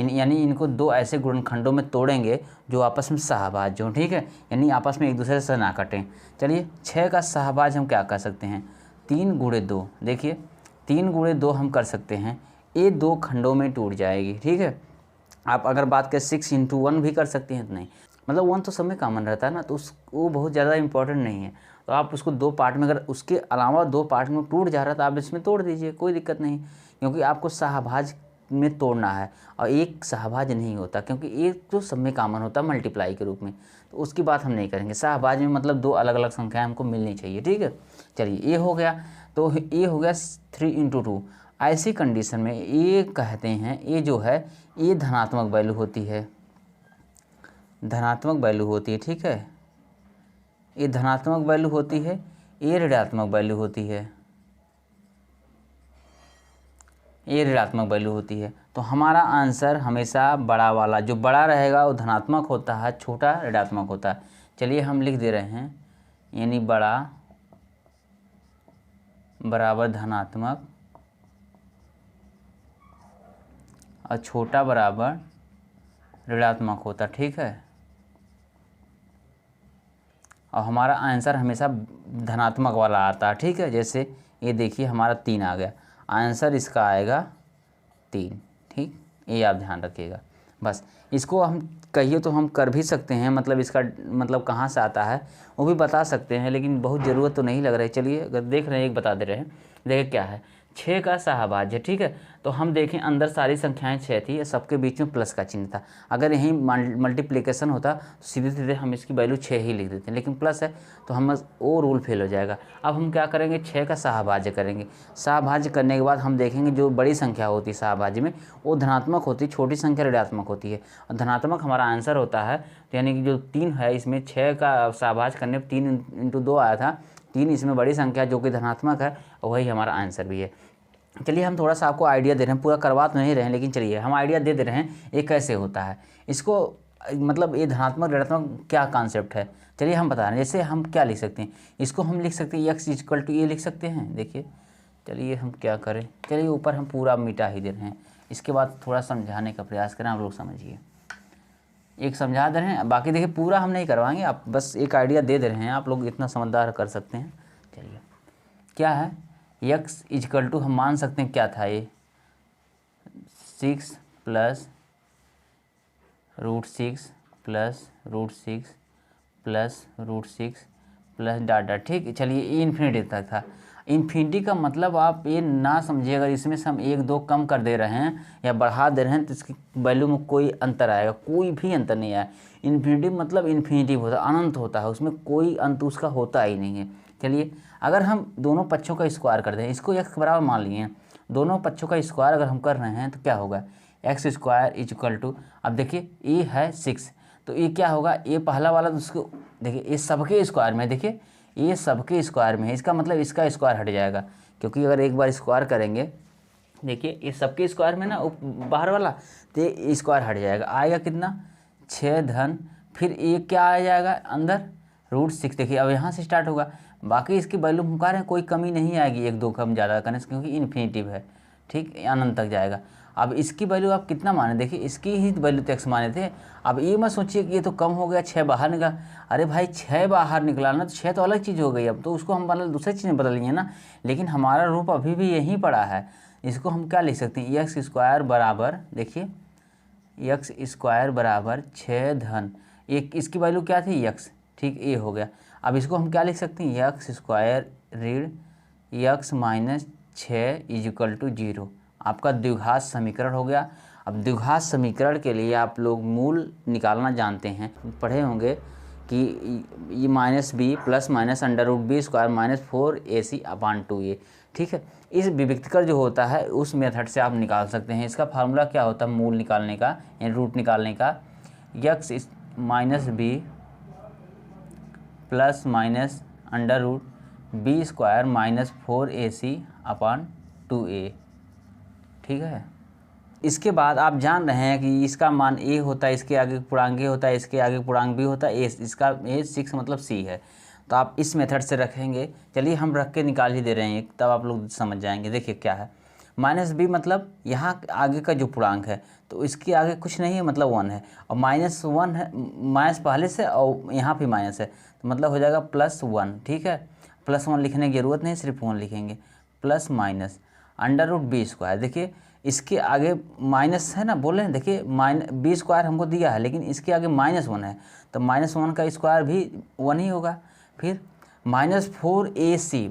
यानी इनको दो ऐसे गुणनखंडों में तोड़ेंगे जो आपस में सहभाज्य हों, ठीक है, यानी आपस में एक दूसरे से ना कटें। चलिए 6 का सहभाज्य हम क्या कर सकते हैं, 3 गुणे 2, देखिए 3 गुणे 2 हम कर सकते हैं, ये 2 खंडों में टूट जाएगी, ठीक है। आप अगर बात करें 6 × 1 भी कर सकते हैं, तो नहीं, मतलब 1 तो सब में कॉमन रहता है ना, तो वो बहुत ज़्यादा इंपॉर्टेंट नहीं है। तो आप उसको 2 पार्ट में, अगर उसके अलावा 2 पार्ट में टूट जा रहा है तो आप इसमें तोड़ दीजिए, कोई दिक्कत नहीं, क्योंकि आपको सहभाज्य में तोड़ना है और एक सहभाज्य नहीं होता, क्योंकि एक तो सब में कॉमन होता है मल्टीप्लाई के रूप में, तो उसकी बात हम नहीं करेंगे। सहभाज्य में मतलब 2 अलग अलग संख्याएं हमको मिलनी चाहिए, ठीक है। चलिए ये हो गया, तो ये हो गया 3 × 2। ऐसी कंडीशन में ये कहते हैं, ये जो है ये धनात्मक वैल्यू होती है, धनात्मक वैल्यू होती है, ठीक है, ये धनात्मक वैल्यू होती है, ये ऋणात्मक वैल्यू होती है, ये ऋणात्मक वैल्यू होती है। तो हमारा आंसर हमेशा बड़ा वाला, जो बड़ा रहेगा वो धनात्मक होता है, छोटा ऋणात्मक होता है। चलिए हम लिख दे रहे हैं, यानी बड़ा बराबर धनात्मक और छोटा बराबर ऋणात्मक होता, ठीक है। और हमारा आंसर हमेशा धनात्मक वाला आता है, ठीक है। जैसे ये देखिए हमारा 3 आ गया, आंसर इसका आएगा 3, ठीक, ये आप ध्यान रखिएगा। बस इसको हम कहिए तो हम कर भी सकते हैं, मतलब इसका मतलब कहाँ से आता है वो भी बता सकते हैं, लेकिन बहुत ज़रूरत तो नहीं लग रही है। चलिए अगर देख रहे हैं, एक बता दे रहे हैं, देखिए क्या है, 6 का सहभाज्य, ठीक है। तो हम देखें अंदर सारी संख्याएं 6 थी, सबके बीच में प्लस का चिन्ह था। अगर यहीं मल्टीप्लिकेशन होता तो सीधे सीधे हम इसकी वैल्यू 6 ही लिख देते हैं, लेकिन प्लस है तो हम वो रूल फेल हो जाएगा। अब हम क्या करेंगे, 6 का सहभाज्य करेंगे। सहभाज्य करने के बाद हम देखेंगे जो बड़ी संख्या होती है सहभाज्य में वो धनात्मक होती है, छोटी संख्या ऋणात्मक होती है, और धनात्मक हमारा आंसर होता है। तो यानी कि जो 3 है, इसमें 6 का सहभाज्य करने पर 3 × 2 आया था, 3 इसमें बड़ी संख्या जो कि धनात्मक है, वही हमारा आंसर भी है। चलिए हम थोड़ा सा आपको आइडिया दे रहे हैं, पूरा करवा तो नहीं रहे हैं, लेकिन चलिए हम आइडिया दे रहे हैं ये कैसे होता है। इसको मतलब ये धनात्मक ऋणात्मक क्या कॉन्सेप्ट है, चलिए हम बता रहे हैं। जैसे हम क्या लिख सकते हैं, इसको हम लिख सकते हैं x = ये लिख सकते हैं, देखिए। चलिए हम क्या करें, चलिए ऊपर हम पूरा मिटा ही दे रहे हैं, इसके बाद थोड़ा समझाने का प्रयास करें, आप लोग समझिए। एक समझा दे रहे हैं, बाकी देखिए पूरा हम नहीं करवाएंगे, आप बस एक आइडिया दे रहे हैं, आप लोग इतना समझदार कर सकते हैं। चलिए क्या है, x = हम मान सकते हैं क्या था, ये 6 + √6 + √6 + √6 + डॉट डॉट, ठीक। चलिए ये इन्फिनिटी तक था। इन्फिनिटी का मतलब आप ये ना समझिए, अगर इसमें से हम 1-2 कम कर दे रहे हैं या बढ़ा दे रहे हैं तो इसकी वैल्यू में कोई अंतर आएगा, कोई भी अंतर नहीं आया। इन्फिनिटी मतलब इन्फिनिटी होता है, अनंत होता है, उसमें कोई अंत उसका होता ही नहीं है। चलिए अगर हम दोनों पक्षों का स्क्वायर कर दें, इसको x बराबर मान लिए, दोनों पक्षों का स्क्वायर अगर हम कर रहे हैं तो क्या होगा, x² = अब देखिए ये है 6, तो ये क्या होगा, ये पहला वाला तो उसको देखिए ये सबके स्क्वायर में, देखिए ये सबके स्क्वायर में है, इसका मतलब इसका स्क्वायर हट जाएगा, क्योंकि अगर एक बार स्क्वायर करेंगे, देखिए ये सबके स्क्वायर में ना बाहर वाला, तो ये स्क्वायर हट जाएगा, आएगा कितना 6 धन, फिर ये क्या आ जाएगा अंदर √6। देखिए अब यहाँ से स्टार्ट होगा, बाकी इसकी वैल्यू हम कह रहे हैं कोई कमी नहीं आएगी 1-2 कम ज़्यादा करने से, क्योंकि इन्फिनिटिव है, ठीक, अनंत तक जाएगा। अब इसकी वैल्यू आप कितना माने, देखिए इसकी ही वैल्यू तो x माने थे। अब ये मत सोचिए कि ये तो कम हो गया, 6 बाहर निकला, अरे भाई 6 बाहर निकला ना, तो 6 तो अलग चीज़ हो गई, अब तो उसको हम मतलब दूसरी चीज़ में बदल लिए ना, लेकिन हमारा रूप अभी भी यहीं पड़ा है। इसको हम क्या लिख सकते हैं, x² बराबर, देखिए x² बराबर 6 धन, एक इसकी वैल्यू क्या थी x, ठीक, ये हो गया। अब इसको हम क्या लिख सकते हैं, x² ऋण x - 6 = 0, आपका द्विघात समीकरण हो गया। अब द्विघात समीकरण के लिए आप लोग मूल निकालना जानते हैं, पढ़े होंगे कि ये -b + √b² - 4ac/2a, ठीक है। इस विविक्तकर जो होता है उस मेथड से आप निकाल सकते हैं। इसका फार्मूला क्या होता है मूल निकालने का, यानी रूट निकालने का, x - b + √b² - 4ac/2a, ठीक है। इसके बाद आप जान रहे हैं कि इसका मान a होता है, इसके आगे पूर्णांक a होता है, इसके आगे पूर्णांक b होता है, इसका a 6 मतलब c है। तो आप इस मेथड से रखेंगे। चलिए हम रख के निकाल ही दे रहे हैं, तब आप लोग समझ जाएंगे। देखिए क्या है, -b मतलब यहाँ आगे का जो पूर्णांक है तो इसके आगे कुछ नहीं है, मतलब 1 है, और -1 है, माइनस पहले से और यहाँ भी माइनस है, तो मतलब हो जाएगा +1। ठीक है, +1 लिखने की ज़रूरत नहीं, सिर्फ 1 लिखेंगे, प्लस माइनस √b²। देखिए इसके आगे माइनस है ना, बोले हैं, देखिए b² हमको दिया है, लेकिन इसके आगे -1 है, तो -1 का स्क्वायर भी 1 ही होगा। फिर -4ac,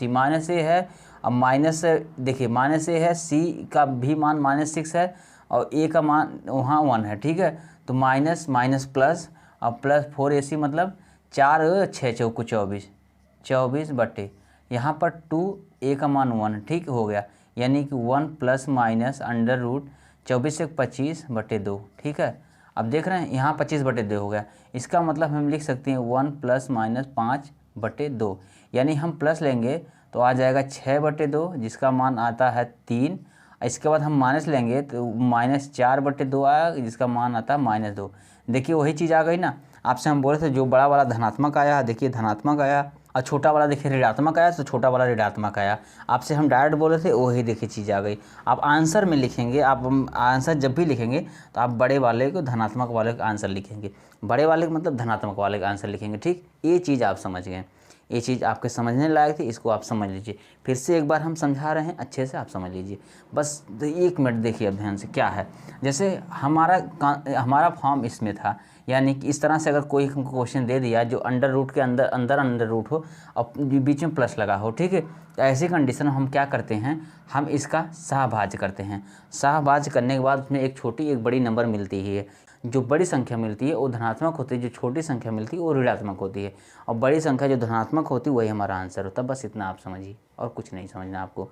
माइनस ए है, अब माइनस देखिए -a है, c का भी मान -6 है, और a का मान वहाँ 1 है। ठीक है, तो माइनस माइनस प्लस, अब +4ac मतलब 4 6 चौको 24 बटे यहाँ पर 2a का मान 1। ठीक हो गया, यानी कि 1 + -√24 से 25 बटे 2। ठीक है, अब देख रहे हैं यहाँ 25 बटे 2 हो गया, इसका मतलब हम लिख सकते हैं 1 ± 5 बटे 2, यानी हम प्लस लेंगे तो आ जाएगा 6 बटे 2, जिसका मान आता है 3। इसके बाद हम माइनस लेंगे तो -4 बटे 2 आया, जिसका मान आता है -2। देखिए वही चीज़ आ गई ना, आपसे हम बोले थे जो बड़ा वाला धनात्मक आया, देखिए धनात्मक आया, और छोटा वाला देखिए ऋणात्मक आया, तो छोटा वाला ऋणात्मक आया। आपसे हम डायरेक्ट बोले थे, वही देखिए चीज़ आ गई। आप आंसर में लिखेंगे, आप आंसर जब भी लिखेंगे तो आप बड़े वाले को धनात्मक वाले का आंसर लिखेंगे, बड़े वाले का मतलब धनात्मक वाले का आंसर लिखेंगे। ठीक, ये चीज़ आप समझ गए, ये चीज़ आपके समझने लायक थी, इसको आप समझ लीजिए। फिर से एक बार हम समझा रहे हैं, अच्छे से आप समझ लीजिए, बस 1 मिनट देखिए अब ध्यान से। क्या है, जैसे हमारा फॉर्म इसमें था, यानी कि इस तरह से अगर कोई हमको क्वेश्चन दे दिया जो अंडर रूट के अंदर अंडर रूट हो और बीच में प्लस लगा हो, ठीक है, तो ऐसी कंडीशन में हम क्या करते हैं, हम इसका सहभाज्य करते हैं। सहभाज्य करने के बाद उसमें एक छोटी एक बड़ी नंबर मिलती है, जो बड़ी संख्या मिलती है वो धनात्मक होती है, जो छोटी संख्या मिलती है वो ऋणात्मक होती है, और बड़ी संख्या जो धनात्मक होती है वही हमारा आंसर होता है। बस इतना आप समझिए, और कुछ नहीं समझना आपको।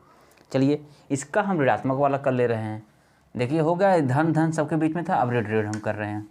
चलिए इसका हम ऋणात्मक वाला कर ले रहे हैं। देखिए हो गया, धन धन सबके बीच में था, अब ऋण ऋण हम कर रहे हैं।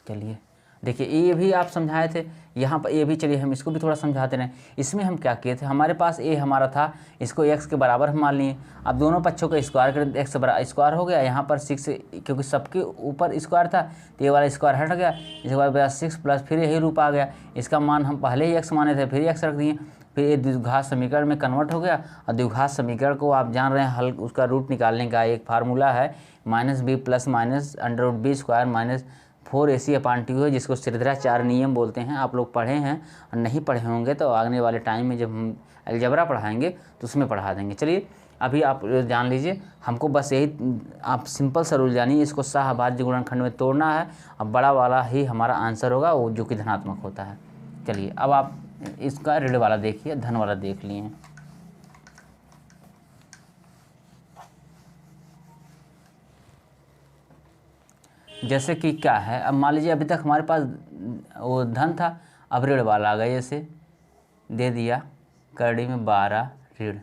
चलिए देखिए ये भी आप समझाए थे, यहाँ पर ये भी, चलिए हम इसको भी थोड़ा समझाते रहें। इसमें हम क्या किए थे, हमारे पास ए हमारा था, इसको x के बराबर हम मान लिए। अब दोनों पक्षों का स्क्वायर करें तो x बराबर स्क्वायर हो गया, यहाँ पर 6, क्योंकि सबके ऊपर स्क्वायर था तो ये वाला स्क्वायर हट गया, इसके बाद 6 प्लस फिर यही रूप आ गया। इसका मान हम पहले ही x माने थे, फिर x रख दिए, फिर ये द्विघात समीकरण में कन्वर्ट हो गया। और द्विघात समीकरण को आप जान रहे हैं, हल उसका रूट निकालने का एक फार्मूला है -b + -√b² -4ac/2 है, जिसको श्रीधराचार्य नियम बोलते हैं। आप लोग पढ़े हैं, और नहीं पढ़े होंगे तो आने वाले टाइम में जब हम अलजेब्रा पढ़ाएंगे तो उसमें पढ़ा देंगे। चलिए अभी आप जान लीजिए, हमको बस यही आप सिंपल सा रूल जानिए, इसको सहभाज्य गुणनखंड में तोड़ना है, अब बड़ा वाला ही हमारा आंसर होगा, वो जो कि धनात्मक होता है। चलिए अब आप इसका ऋण वाला देखिए, धन वाला देख लिए। जैसे कि क्या है, अब मान लीजिए अभी तक हमारे पास वो धन था, अब ऋण वाला आ गया, जैसे दे दिया करड़ी में 12 ऋण,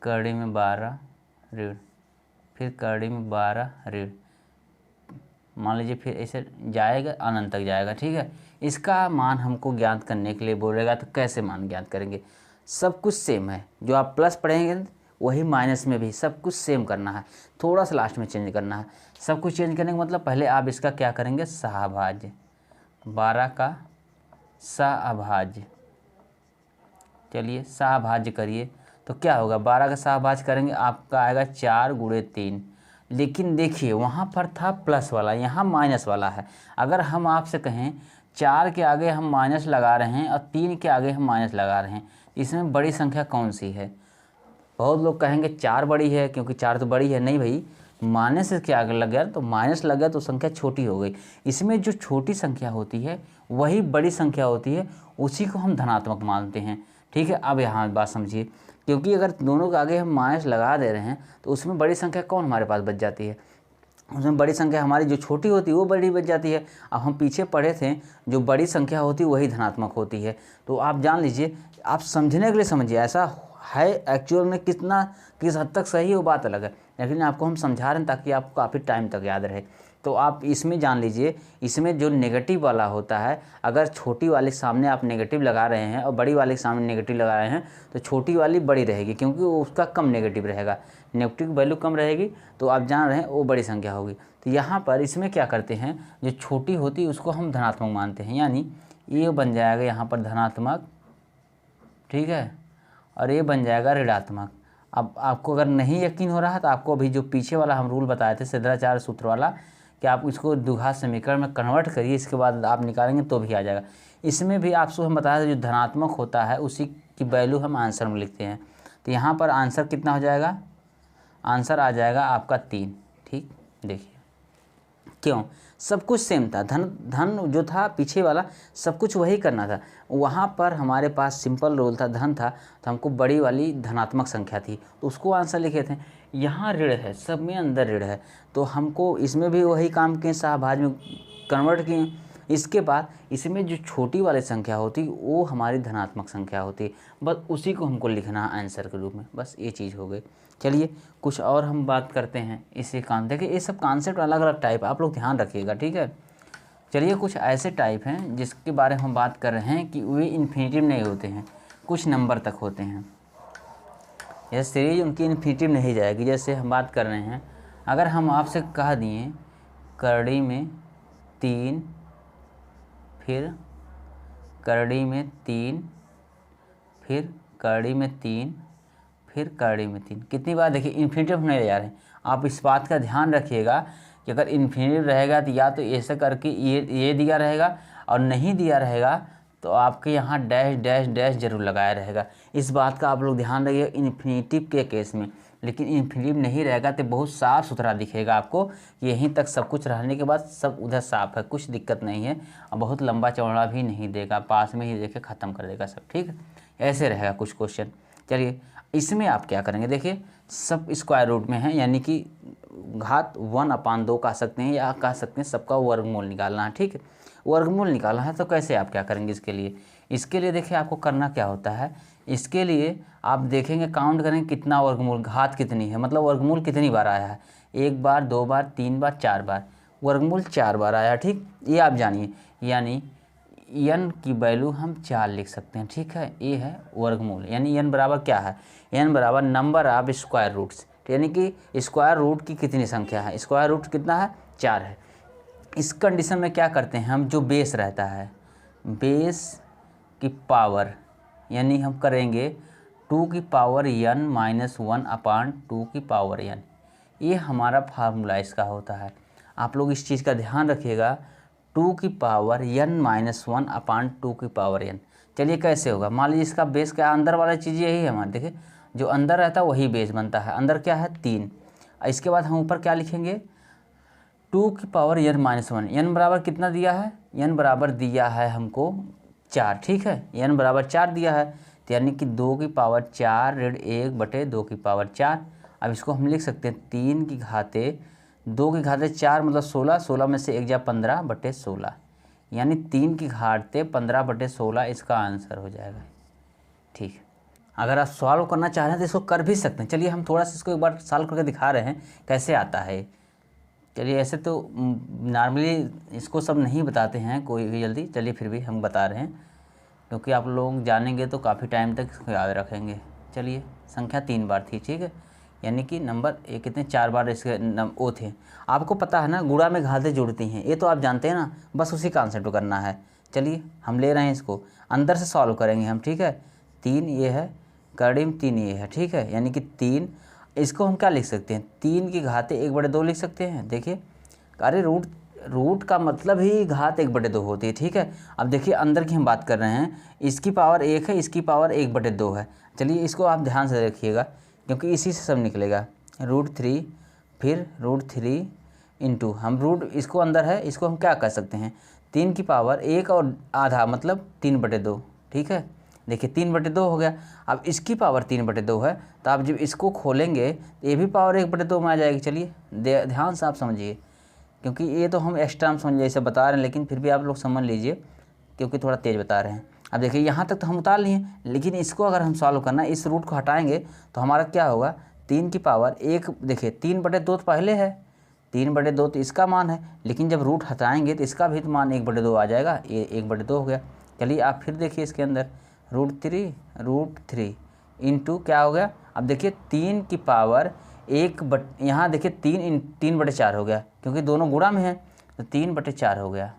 करड़ी में 12 ऋण, फिर करड़ी में 12 ऋण, मान लीजिए फिर ऐसे जाएगा, अनंत तक जाएगा। ठीक है, इसका मान हमको ज्ञात करने के लिए बोलेगा, तो कैसे मान ज्ञात करेंगे। सब कुछ सेम है, जो आप प्लस पढ़ेंगे वही माइनस में भी सब कुछ सेम करना है, थोड़ा सा लास्ट में चेंज करना है। सब कुछ चेंज करने का मतलब पहले आप इसका क्या करेंगे, सहभाज्य, 12 का सहभाज्य। चलिए सहभाज्य करिए तो क्या होगा, 12 का सहभाज्य करेंगे आपका आएगा 4 × 3। लेकिन देखिए वहाँ पर था प्लस वाला, यहाँ माइनस वाला है। अगर हम आपसे कहें 4 के आगे हम माइनस लगा रहे हैं और 3 के आगे हम माइनस लगा रहे हैं, इसमें बड़ी संख्या कौन सी है। बहुत लोग कहेंगे 4 बड़ी है, क्योंकि 4 तो बड़ी है। नहीं भाई, माइनस के आगे लग गया तो माइनस लग गया तो संख्या छोटी हो गई। इसमें जो छोटी संख्या होती है वही बड़ी संख्या होती है, उसी को हम धनात्मक मानते हैं। ठीक है, अब यहाँ बात समझिए, क्योंकि अगर दोनों के आगे हम माइनस लगा दे रहे हैं तो उसमें बड़ी संख्या कौन हमारे पास बच जाती है, उसमें बड़ी संख्या हमारी जो छोटी होती है वो बड़ी बच जाती है। अब हम पीछे पढ़े थे, जो बड़ी संख्या होती है वही धनात्मक होती है। तो आप जान लीजिए, आप समझने के लिए समझिए, ऐसा है एक्चुअल में किस हद तक सही है वो बात अलग है, लेकिन आपको हम समझा रहे हैं ताकि आपको काफ़ी टाइम तक याद रहे। तो आप इसमें जान लीजिए, इसमें जो नेगेटिव वाला होता है, अगर छोटी वाले के सामने आप नेगेटिव लगा रहे हैं और बड़ी वाले के सामने नेगेटिव लगा रहे हैं तो छोटी वाली बड़ी रहेगी, क्योंकि उसका कम नेगेटिव रहेगा। नेगेटिव वैल्यू कम रहेगी तो आप जान रहे हैं वो बड़ी संख्या होगी। तो यहाँ पर इसमें क्या करते हैं, जो छोटी होती है उसको हम धनात्मक मानते हैं, यानी ये बन जाएगा यहाँ पर धनात्मक, ठीक है, और ये बन जाएगा ऋणात्मक। अब आपको अगर नहीं यकीन हो रहा है तो आपको अभी जो पीछे वाला हम रूल बताए थे सिद्धाचार्य सूत्र वाला, कि आप इसको द्विघात समीकरण में कन्वर्ट करिए, इसके बाद आप निकालेंगे तो भी आ जाएगा। इसमें भी आपसे हम बताया था जो धनात्मक होता है उसी की वैल्यू हम आंसर में लिखते हैं। तो यहाँ पर आंसर कितना हो जाएगा, आंसर आ जाएगा आपका 3। ठीक, देखिए क्यों, सब कुछ सेम था, धन जो था पीछे वाला सब कुछ वही करना था। वहाँ पर हमारे पास सिंपल रूल था, धन था तो हमको बड़ी वाली धनात्मक संख्या थी तो उसको आंसर लिखे थे। यहाँ ऋण है, सब में अंदर ऋण है तो हमको इसमें भी वही काम किए, सहभाज्य में कन्वर्ट किए। इसके बाद इसमें जो छोटी वाली संख्या होती वो हमारी धनात्मक संख्या होती, बस उसी को हमको लिखना है आंसर के रूप में, बस ये चीज़ हो गई। चलिए कुछ और हम बात करते हैं इसी काम, देखिए ये सब कॉन्सेप्ट अलग अलग टाइप आप लोग ध्यान रखिएगा, ठीक है। चलिए कुछ ऐसे टाइप हैं जिसके बारे में हम बात कर रहे हैं कि वे इन्फिनिटिव नहीं होते हैं, कुछ नंबर तक होते हैं। यह सीरीज उनकी इन्फिनिटिव नहीं जाएगी। जैसे हम बात कर रहे हैं, अगर हम आपसे कह दिए करड़ी में 3, फिर करड़ी में 3, फिर करड़ी में 3, फिर करड़ी में 3, कितनी बार, देखिए इन्फिनिटिव होने जा रहे हैं। आप इस बात का ध्यान रखिएगा कि अगर इन्फिनिटिव रहेगा तो या तो ऐसे करके ये दिया रहेगा, और नहीं दिया रहेगा तो आपके यहाँ डैश डैश डैश जरूर लगाया रहेगा। इस बात का आप लोग ध्यान रखिए इन्फिनिटिव के केस में। लेकिन इन्फिनिटिव नहीं रहेगा तो बहुत साफ़ सुथरा दिखेगा आपको, यहीं तक सब कुछ रहने के बाद सब उधर साफ है, कुछ दिक्कत नहीं है, और बहुत लंबा चौड़ा भी नहीं देगा, पास में ही देके ख़त्म कर देगा सब, ठीक है। ऐसे रहेगा कुछ क्वेश्चन। चलिए इसमें आप क्या करेंगे, देखिए सब स्क्वायर रूट में है, यानी कि घात 1/2 कह सकते हैं, या कह सकते हैं सबका वर्गमूल निकालना है, ठीक है। वर्गमूल निकालना है तो कैसे आप क्या करेंगे इसके लिए देखिए आपको करना क्या होता है। इसके लिए आप देखेंगे, काउंट करेंगे कितना वर्गमूल, घात कितनी है, मतलब वर्गमूल कितनी बार आया है, 1 बार, 2 बार, 3 बार, 4 बार, वर्गमूल 4 बार आया, ठीक। ये आप जानिए, यानी n की वैल्यू हम 4 लिख सकते हैं, ठीक है। ये है वर्गमूल, यानी n बराबर क्या है, n बराबर नंबर ऑफ स्क्वायर रूट्स, यानी कि स्क्वायर रूट की कितनी संख्या है, स्क्वायर रूट कितना है, 4 है। इस कंडीशन में क्या करते हैं हम, जो बेस रहता है, बेस की पावर, यानी हम करेंगे 2 की पावर n - 1/2 की पावर n, ये हमारा फार्मूला इसका होता है। आप लोग इस चीज़ का ध्यान रखिएगा, 2 की पावर n - 1/2 की पावर n। चलिए कैसे होगा, मान लीजिए इसका बेस क्या, अंदर वाला चीज़ यही है हमारे, देखिए जो अंदर रहता है वही बेस बनता है, अंदर क्या है 3। इसके बाद हम ऊपर क्या लिखेंगे, 2 की पावर n - 1, n बराबर कितना दिया है, n बराबर दिया है हमको 4, ठीक है, n बराबर 4 दिया है, तो यानी कि 2 की पावर 4 ऋण 1/2 की पावर 4। अब इसको हम लिख सकते हैं 3 की घाते 2 की घाते 4 मतलब 16, 16 में से 1 जा 15/16, यानी 3 की घाते 15/16 इसका आंसर हो जाएगा, ठीक। अगर आप सॉल्व करना चाह रहे हैं तो इसको कर भी सकते हैं। चलिए हम थोड़ा सा इसको एक बार सॉल्व करके दिखा रहे हैं कैसे आता है। चलिए ऐसे तो नॉर्मली इसको सब नहीं बताते हैं कोई भी जल्दी, चलिए फिर भी हम बता रहे हैं क्योंकि आप लोग जानेंगे तो काफ़ी टाइम तक इसको याद रखेंगे। चलिए संख्या 3 बार थी, ठीक है, यानी कि नंबर एक कितने 4 बार इसके वो थे। आपको पता है ना गुणा में घातें जुड़ती हैं, ये तो आप जानते हैं ना, बस उसी कॉन्सेप्ट को करना है। चलिए हम ले रहे हैं इसको, अंदर से सॉल्व करेंगे हम, ठीक है। 3 ये है, करड़ी में 3 ये है, ठीक है, यानी कि 3, इसको हम क्या लिख सकते हैं, 3 की घाते 1/2 लिख सकते हैं। देखिए अरे रूट का मतलब ही घात 1/2 होती है, ठीक है। अब देखिए अंदर की हम बात कर रहे हैं, इसकी पावर 1 है, इसकी पावर 1/2 है। चलिए इसको आप ध्यान से रखिएगा क्योंकि इसी से सब निकलेगा, √3, फिर √3 इंटू हम रूट, इसको अंदर है, इसको हम क्या कर सकते हैं, 3 की पावर 1 और आधा मतलब 3/2, ठीक है। देखिए 3/2 हो गया। अब इसकी पावर 3/2 है, तो आप जब इसको खोलेंगे तो ये भी पावर 1/2 में आ जाएगी। चलिए ध्यान से आप समझिए, क्योंकि ये तो हम एक्स्ट्रा हम समझ जैसे बता रहे हैं, लेकिन फिर भी आप लोग समझ लीजिए क्योंकि थोड़ा तेज़ बता रहे हैं। अब देखिए यहाँ तक तो हम उतार लिए, लेकिन इसको अगर हम सॉल्व करना है, इस रूट को हटाएंगे तो हमारा क्या होगा, 3 की पावर 1, देखिए 3/2 तो पहले है, 3/2 तो इसका मान है, लेकिन जब रूट हटाएंगे तो इसका भी तो मान 1/2 आ जाएगा, ये 1/2 हो गया। चलिए आप फिर देखिए इसके अंदर √3 इंटू क्या हो गया, अब देखिए 3 की पावर यहाँ देखिए 3/4 हो गया, क्योंकि दोनों गुणा में है तो 3/4 हो गया,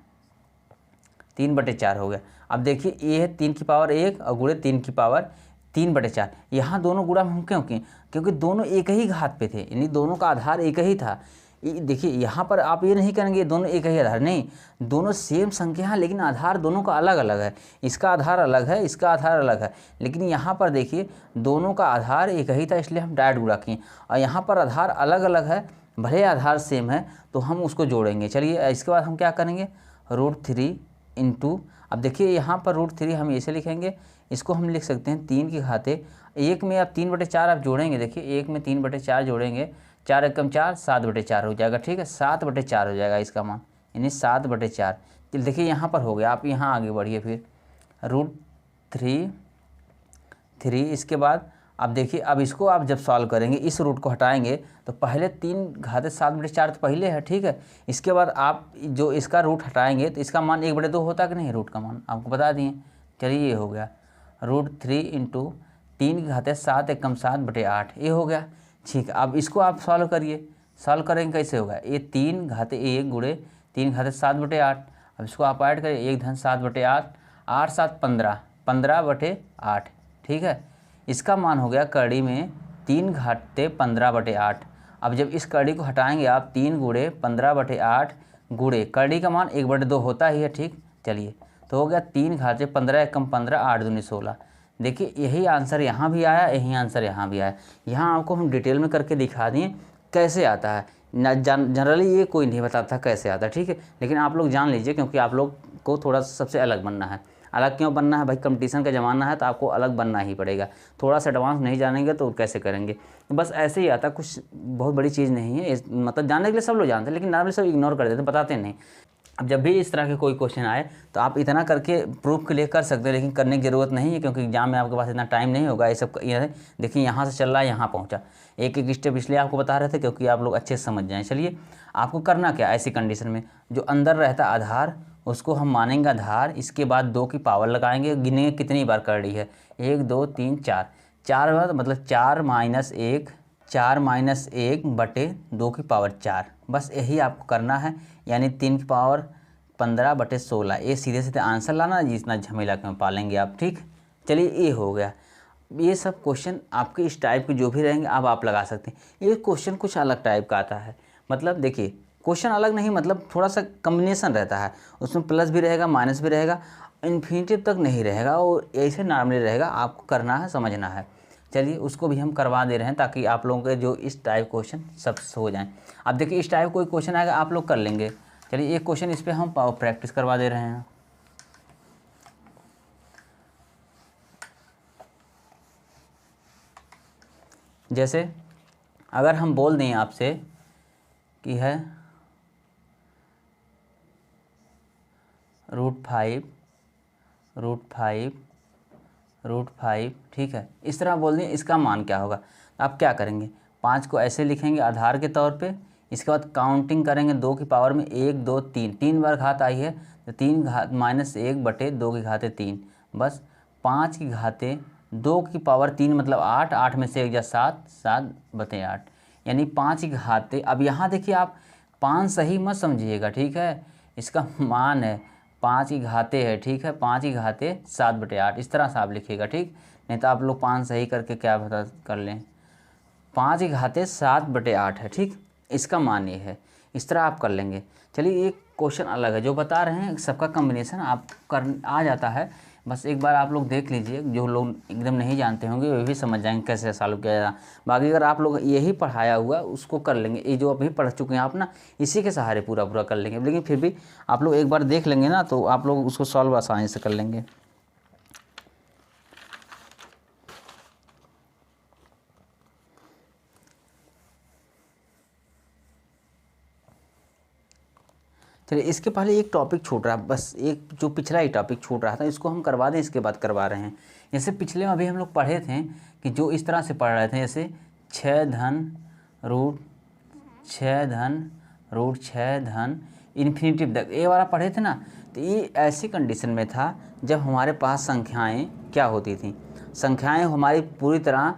3/4 हो गया। अब देखिए ये है 3 की पावर 1 और गुणे 3 की पावर 3/4। यहाँ दोनों गुणा में हम क्यों किए? क्योंकि दोनों एक ही घात पे थे, यानी दोनों का आधार एक ही था। देखिए यहाँ पर आप ये नहीं करेंगे दोनों एक ही आधार, नहीं, दोनों सेम संख्या है लेकिन आधार दोनों का अलग अलग है। इसका आधार अलग है, इसका आधार अलग है, लेकिन यहाँ पर देखिए दोनों का आधार एक ही था, इसलिए हम डायरेक्ट गुणा किए। और यहाँ पर आधार अलग अलग है, भले आधार सेम है तो हम उसको जोड़ेंगे। चलिए इसके बाद हम क्या करेंगे, √3 इंटू, अब देखिए यहाँ पर √3 हम ऐसे लिखेंगे, इसको हम लिख सकते हैं 3 की घाते 1 में आप 3/4 आप जोड़ेंगे। देखिए 1 में 3/4 जोड़ेंगे, 4 एकम 4, 7/4 हो जाएगा। ठीक है, 7/4 हो जाएगा इसका मान, यानी 7/4। तो देखिए यहाँ पर हो गया, आप यहाँ आगे बढ़िए फिर √3, इसके बाद अब देखिए, अब इसको आप जब सॉल्व करेंगे इस रूट को हटाएंगे तो पहले 3 घाते 7/4 तो पहले है। ठीक है, इसके बाद आप जो इसका रूट हटाएंगे तो इसका मान 1/2 होता कि नहीं, रूट का मान आपको बता दिए। चलिए ये हो गया √3 इंटू 3 की घाते 7 एकम 7/8, ये हो गया। ठीक है, अब इसको आप सॉल्व करिए, सॉल्व करेंगे कैसे होगा, ये 3 घाते 1 गुणे 3 घाते 7/8। अब इसको आप ऐड करिए, 1 धन 7/8, 8 7 15, 15/8। ठीक है, इसका मान हो गया कड़ी में 3 घाते 15/8। अब जब इस कड़ी को हटाएंगे आप 3 गुणे 15/8 गुणे कड़ी का मान 1/2 होता ही है। ठीक, चलिए तो हो गया 3 घाते 15 एकम 15, 8 दूनी 16। देखिए यही आंसर यहाँ भी आया, यही आंसर यहाँ भी आया। यहाँ आपको हम डिटेल में करके दिखा दिए कैसे आता है। जनरली ये कोई नहीं बताता कैसे आता है, ठीक है, लेकिन आप लोग जान लीजिए, क्योंकि आप लोग को थोड़ा सबसे अलग बनना है। अलग क्यों बनना है भाई, कंपटीशन का ज़माना है तो आपको अलग बनना ही पड़ेगा। थोड़ा सा एडवांस नहीं जानेंगे तो कैसे करेंगे, बस ऐसे ही आता, कुछ बहुत बड़ी चीज़ नहीं है। मतलब जानने के लिए सब लोग जानते हैं, लेकिन नॉर्मली सब इग्नोर कर देते हैं, बताते नहीं। अब जब भी इस तरह के कोई क्वेश्चन आए तो आप इतना करके प्रूफ के लिए कर सकते हैं, लेकिन करने की ज़रूरत नहीं है, क्योंकि एग्जाम में आपके पास इतना टाइम नहीं होगा। ये सब देखिए यहाँ से चल रहा है, यहाँ पहुँचा, एक एक स्टेप इसलिए आपको बता रहे थे क्योंकि आप लोग अच्छे से समझ जाएँ। चलिए आपको करना क्या, ऐसी कंडीशन में जो अंदर रहता आधार उसको हम मानेंगे आधार, इसके बाद 2 की पावर लगाएंगे, गिनेंगे कितनी बार कर रही है, 1 2 3 4, 4 बार मतलब 4 - 1 बटे 2 की पावर 4, बस यही आपको करना है, यानी 3 की पावर 15/16। ये सीधे सीधे आंसर लाना, जितना झमेला में पालेंगे आप। ठीक, चलिए ये हो गया। ये सब क्वेश्चन आपके इस टाइप के जो भी रहेंगे अब आप लगा सकते हैं। ये क्वेश्चन कुछ अलग टाइप का आता है, मतलब देखिए क्वेश्चन अलग नहीं, मतलब थोड़ा सा कम्बिनेशन रहता है, उसमें प्लस भी रहेगा माइनस भी रहेगा, इन्फिनिटिव तक नहीं रहेगा, और ऐसे नॉर्मली रहेगा। आपको करना है, समझना है। चलिए उसको भी हम करवा दे रहे हैं ताकि आप लोगों के जो इस टाइप क्वेश्चन सब हो जाएं। अब देखिए इस टाइप कोई क्वेश्चन आएगा आप लोग कर लेंगे। चलिए एक क्वेश्चन इस पर हम प्रैक्टिस करवा दे रहे हैं। जैसे अगर हम बोल दें आपसे कि है √5, ठीक है, इस तरह बोल दें, इसका मान क्या होगा। आप क्या करेंगे, 5 को ऐसे लिखेंगे आधार के तौर पे, इसके बाद काउंटिंग करेंगे 2 की पावर में 1 2 3 बार घात आई है तो 3 घात -1 बटे 2 की घाते 3, बस 5 की घाते 2 की पावर 3 मतलब 8, 8 में से 1 जा 7, 7/8, यानी 5 की घाते। अब यहाँ देखिए आप 5 सही मत समझिएगा, ठीक है, इसका मान है 5 की घाते है, ठीक है, 5 की घाते 7/8, इस तरह से आप लिखिएगा। ठीक, नहीं तो आप लोग 5 सही करके क्या पता कर लें, 5 की घाते 7/8 है। ठीक, इसका मान ये है, इस तरह आप कर लेंगे। चलिए एक क्वेश्चन अलग है जो बता रहे हैं, सबका कम्बिनेशन आप कर आ जाता है, बस एक बार आप लोग देख लीजिए, जो लोग एकदम नहीं जानते होंगे वे भी समझ जाएंगे कैसे सॉल्व किया जाए। बाकी अगर आप लोग यही पढ़ाया हुआ उसको कर लेंगे, ये जो अभी पढ़ चुके हैं आप ना, इसी के सहारे पूरा कर लेंगे, लेकिन फिर भी आप लोग एक बार देख लेंगे ना तो आप लोग उसको सॉल्व आसानी से कर लेंगे। चलिए इसके पहले एक टॉपिक छूट रहा, बस एक जो पिछला ही टॉपिक छूट रहा था इसको हम करवा दें, इसके बाद करवा रहे हैं। जैसे पिछले में अभी हम लोग पढ़े थे कि जो इस तरह से पढ़ रहे थे, जैसे 6 धन √6 धन इन्फिनिटिव तक, ये वाला पढ़े थे ना। तो ये ऐसी कंडीशन में था जब हमारे पास संख्याएँ क्या होती थी, संख्याएं हमारी पूरी तरह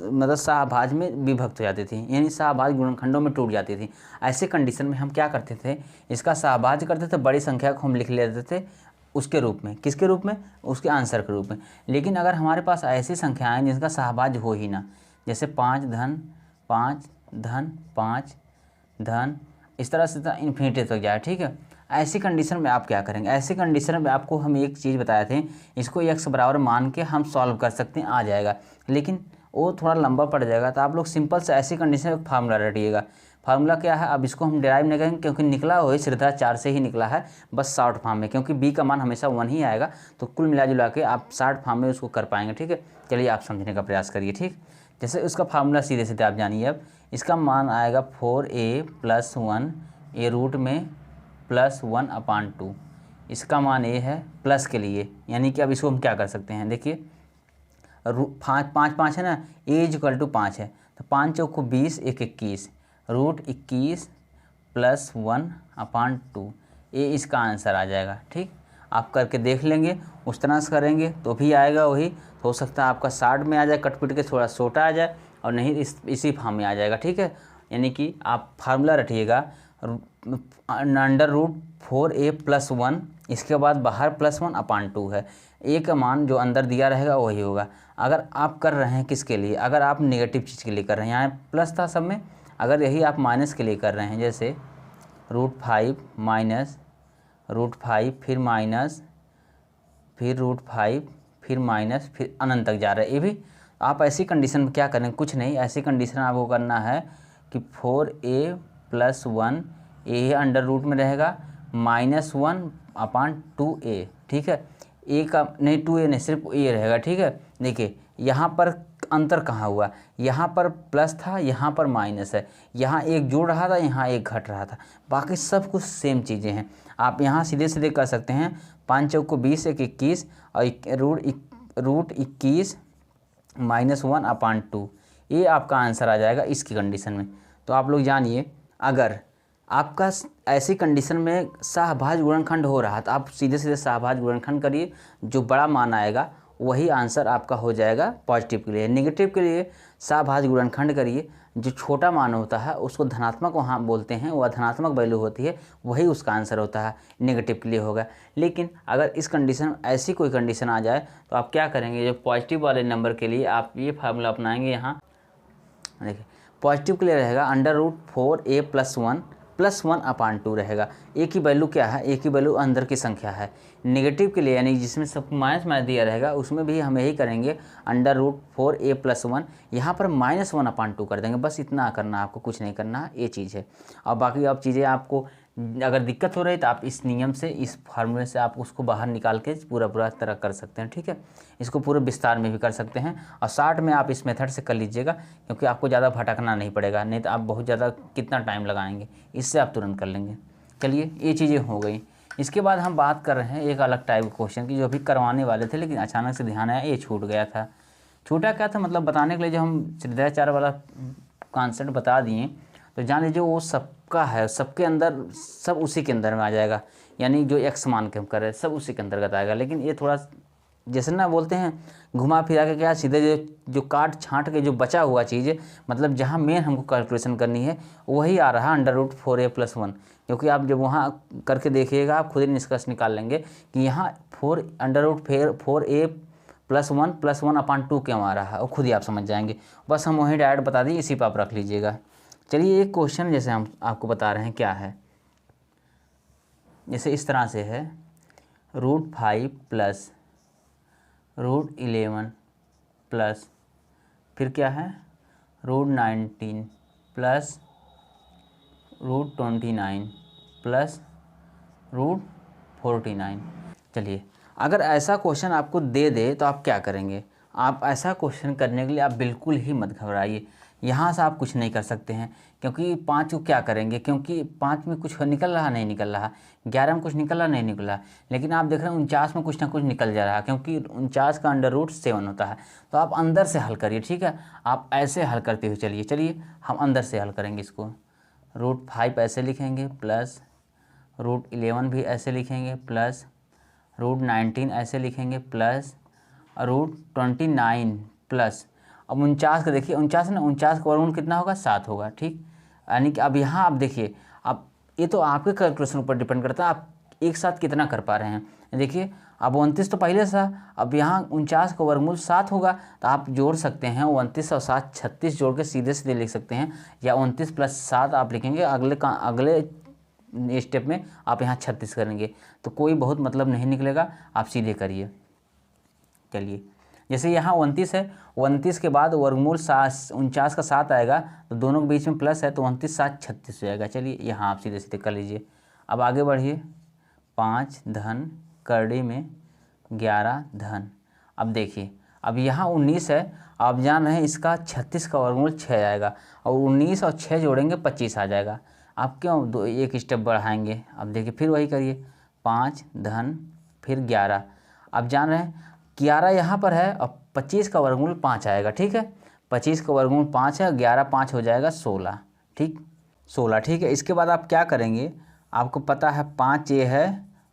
मतलब शाहभाज में विभक्त हो जाती थी, यानी शाहभाज गुणनखंडों में टूट जाती थी। ऐसे कंडीशन में हम क्या करते थे, इसका शाहभाज करते थे, बड़ी संख्या को हम लिख लेते थे उसके रूप में। किसके रूप में? उसके आंसर के रूप में। लेकिन अगर हमारे पास ऐसी संख्याएं जिनका शाहभाज हो ही ना, जैसे 5 धन 5 धन 5 धन, इस तरह से इन्फिनिटी तक जाए, ठीक है। ऐसी कंडीशन में आप क्या करेंगे? ऐसी कंडीशन में आपको हम एक चीज़ बताए थे, इसको x बराबर मान के हम सॉल्व कर सकते हैं, आ जाएगा, लेकिन वो थोड़ा लंबा पड़ जाएगा। तो आप लोग सिंपल से ऐसी कंडीशन में फार्मूला रटिएगा। फार्मूला क्या है? अब इसको हम डिराइव नहीं करेंगे क्योंकि निकला हुआ सीधा 4 से ही निकला है, बस शॉर्ट फॉर्म में, क्योंकि b का मान हमेशा 1 ही आएगा। तो कुल मिला जुला के आप शॉर्ट फॉर्म में उसको कर पाएंगे, ठीक है। चलिए आप समझने का प्रयास करिए, ठीक। जैसे उसका फार्मूला सीधे सीधे आप जानिए। अब इसका मान आएगा 4a + 1 a रूट में +1/2। इसका मान ये है प्लस के लिए, यानी कि अब इसको हम क्या कर सकते हैं, देखिए 5 है ना, a = 5 है, तो 5 चौको 20 1 21 √21 + 1/2, ये इसका आंसर आ जाएगा, ठीक। आप करके देख लेंगे, उस तरह से करेंगे तो भी आएगा वही। तो हो सकता है आपका 60 में आ जाए, कट पिट के थोड़ा छोटा आ जाए, और नहीं इसी फॉर्म में आ जाएगा, ठीक है। यानी कि आप फार्मूला रखिएगा √4a + 1, इसके बाद बाहर +1/2 है। a का मान जो अंदर दिया रहेगा वही होगा। अगर आप कर रहे हैं किसके लिए, अगर आप नेगेटिव चीज़ के लिए कर रहे हैं, यहाँ प्लस था सब में, अगर यही आप माइनस के लिए कर रहे हैं, जैसे √5 माइनस √5 फिर माइनस फिर √5 फिर माइनस फिर अनंत तक जा रहा है, ये भी आप ऐसी कंडीशन में क्या करें, कुछ नहीं, ऐसी कंडीशन आपको करना है कि 4a + 1, ए अंडर रूट में रहेगा -1/2a, ठीक है। ए का नहीं, 2a नहीं, सिर्फ ए रहेगा, ठीक है। देखिए यहाँ पर अंतर कहाँ हुआ, यहाँ पर प्लस था, यहाँ पर माइनस है, यहाँ एक जुड़ रहा था, यहाँ एक घट रहा था, बाकी सब कुछ सेम चीज़ें हैं। आप यहाँ सीधे सीधे कर सकते हैं, 5 चौको 20 1 21 और √21 -1/2, ये आपका आंसर आ जाएगा इसकी कंडीशन में। तो आप लोग जानिए, अगर आपका ऐसी कंडीशन में शाहभाज गुणनखंड हो रहा तो आप सीधे सीधे शाहभाज गुणनखंड करिए, जो बड़ा मान आएगा वही आंसर आपका हो जाएगा पॉजिटिव के लिए। नेगेटिव के लिए शाहभाज गुणनखंड करिए, जो छोटा मान होता है उसको धनात्मक वहाँ बोलते हैं, वह धनात्मक वैल्यू होती है, वही उसका आंसर होता है, नेगेटिव के लिए होगा। लेकिन अगर इस कंडीशन ऐसी कोई कंडीशन आ जाए तो आप क्या करेंगे, जो पॉजिटिव वाले नंबर के लिए आप ये फार्मूला अपनाएंगे। यहाँ देखिए पॉजिटिव के लिए रहेगा √4a + 1 +1/2 रहेगा। ए की वैल्यू क्या है, ए की वैल्यू अंदर की संख्या है। नेगेटिव के लिए यानी जिसमें सब माइनस दिया रहेगा उसमें भी हम यही करेंगे, √4a + 1, यहाँ पर -1/2 कर देंगे। बस इतना करना, आपको कुछ नहीं करना, ये चीज़ है। और बाकी आप चीज़ें आपको अगर दिक्कत हो रही तो आप इस नियम से, इस फार्मूले से आप उसको बाहर निकाल के पूरा तरह कर सकते हैं, ठीक है। इसको पूरे विस्तार में भी कर सकते हैं, और शॉर्ट में आप इस मेथड से कर लीजिएगा, क्योंकि आपको ज़्यादा भटकना नहीं पड़ेगा, नहीं तो आप बहुत ज़्यादा कितना टाइम लगाएंगे, इससे आप तुरंत कर लेंगे। चलिए ये चीज़ें हो गई। इसके बाद हम बात कर रहे हैं एक अलग टाइप के क्वेश्चन की, जो अभी करवाने वाले थे, लेकिन अचानक से ध्यान आया ये छूट गया था। छूटा क्या था, मतलब बताने के लिए जो हम शिष्टाचार वाला कॉन्सेप्ट बता दिए, तो जान लीजिए वो सबका है, सबके अंदर, सब उसी के अंदर में आ जाएगा। यानी जो x मान के हम कर रहे हैं सब उसी के अंतर्गत आएगा। लेकिन ये थोड़ा जैसे ना बोलते हैं घुमा फिरा के, क्या सीधे जो काट छाँट के जो बचा हुआ चीज़ है, मतलब जहाँ मेन हमको कैलकुलेशन करनी है वही आ रहा √4a + 1, क्योंकि आप जब वहाँ करके देखिएगा आप खुद ही निष्कर्ष निकाल लेंगे कि यहाँ √4a + 1 +1/2 क्यों आ रहा है, और खुद ही आप समझ जाएंगे। बस हम वहीं डायरेक्ट बता दिए, इसी पर आप रख लीजिएगा। चलिए एक क्वेश्चन जैसे हम आपको बता रहे हैं क्या है, जैसे इस तरह से है, √5 + √11 प्लस फिर क्या है √19 + √29 + √49। चलिए अगर ऐसा क्वेश्चन आपको दे दे तो आप क्या करेंगे? आप ऐसा क्वेश्चन करने के लिए आप बिल्कुल ही मत घबराइए, यहाँ से आप कुछ नहीं कर सकते हैं, क्योंकि 5 को क्या करेंगे, क्योंकि 5 में कुछ निकल रहा नहीं निकल रहा, 11 में कुछ निकल रहा नहीं निकल रहा, लेकिन आप देख रहे हैं 49 में कुछ ना कुछ निकल जा रहा है, क्योंकि 49 का √7 होता है। तो आप अंदर से हल करिए, ठीक है। आप ऐसे हल करते हुए चलिए हम अंदर से हल करेंगे इसको। √5 ऐसे लिखेंगे, प्लस √11 भी ऐसे लिखेंगे, प्लस √19 ऐसे लिखेंगे, प्लस √29 प्लस, अब 49 का देखिए 49 ना, 49 का वर्गमूल कितना होगा 7 होगा, ठीक। यानी कि अब यहाँ आप देखिए, अब ये तो आपके कैलकुलेशन ऊपर डिपेंड करता है आप एक साथ कितना कर पा रहे हैं। देखिए अब 29 तो पहले था, अब यहाँ 49 का वर्गमूल 7 होगा, तो आप जोड़ सकते हैं 29 और 7 36 जोड़ के सीधे सीधे लिख सकते हैं, या 29 + 7 आप लिखेंगे, अगले स्टेप में आप यहाँ 36 करेंगे, तो कोई बहुत मतलब नहीं निकलेगा, आप सीधे करिए। चलिए जैसे यहाँ 29 है, 29 के बाद वर्गमूल 49 का 7 आएगा, तो दोनों के बीच में प्लस है, तो 29 7 36 हो जाएगा। चलिए यहाँ आप सीधे सीधे कर लीजिए। अब आगे बढ़िए, 5 धन करड़ी में 11 धन। अब देखिए अब यहाँ 19 है, आप जान रहे हैं इसका 36 का वर्गमूल 6 आएगा, और 19 और 6 जोड़ेंगे 25 आ जाएगा। आप क्यों एक स्टेप बढ़ाएंगे। अब देखिए फिर वही करिए, 5 धन फिर 11। आप जान रहे हैं 11 यहाँ पर है और 25 का वर्गमूल 5 आएगा, ठीक है। 25 का वर्गमूल 5 है, 11 5 हो जाएगा 16, ठीक 16, ठीक है। इसके बाद आप क्या करेंगे, आपको पता है 5 ये है,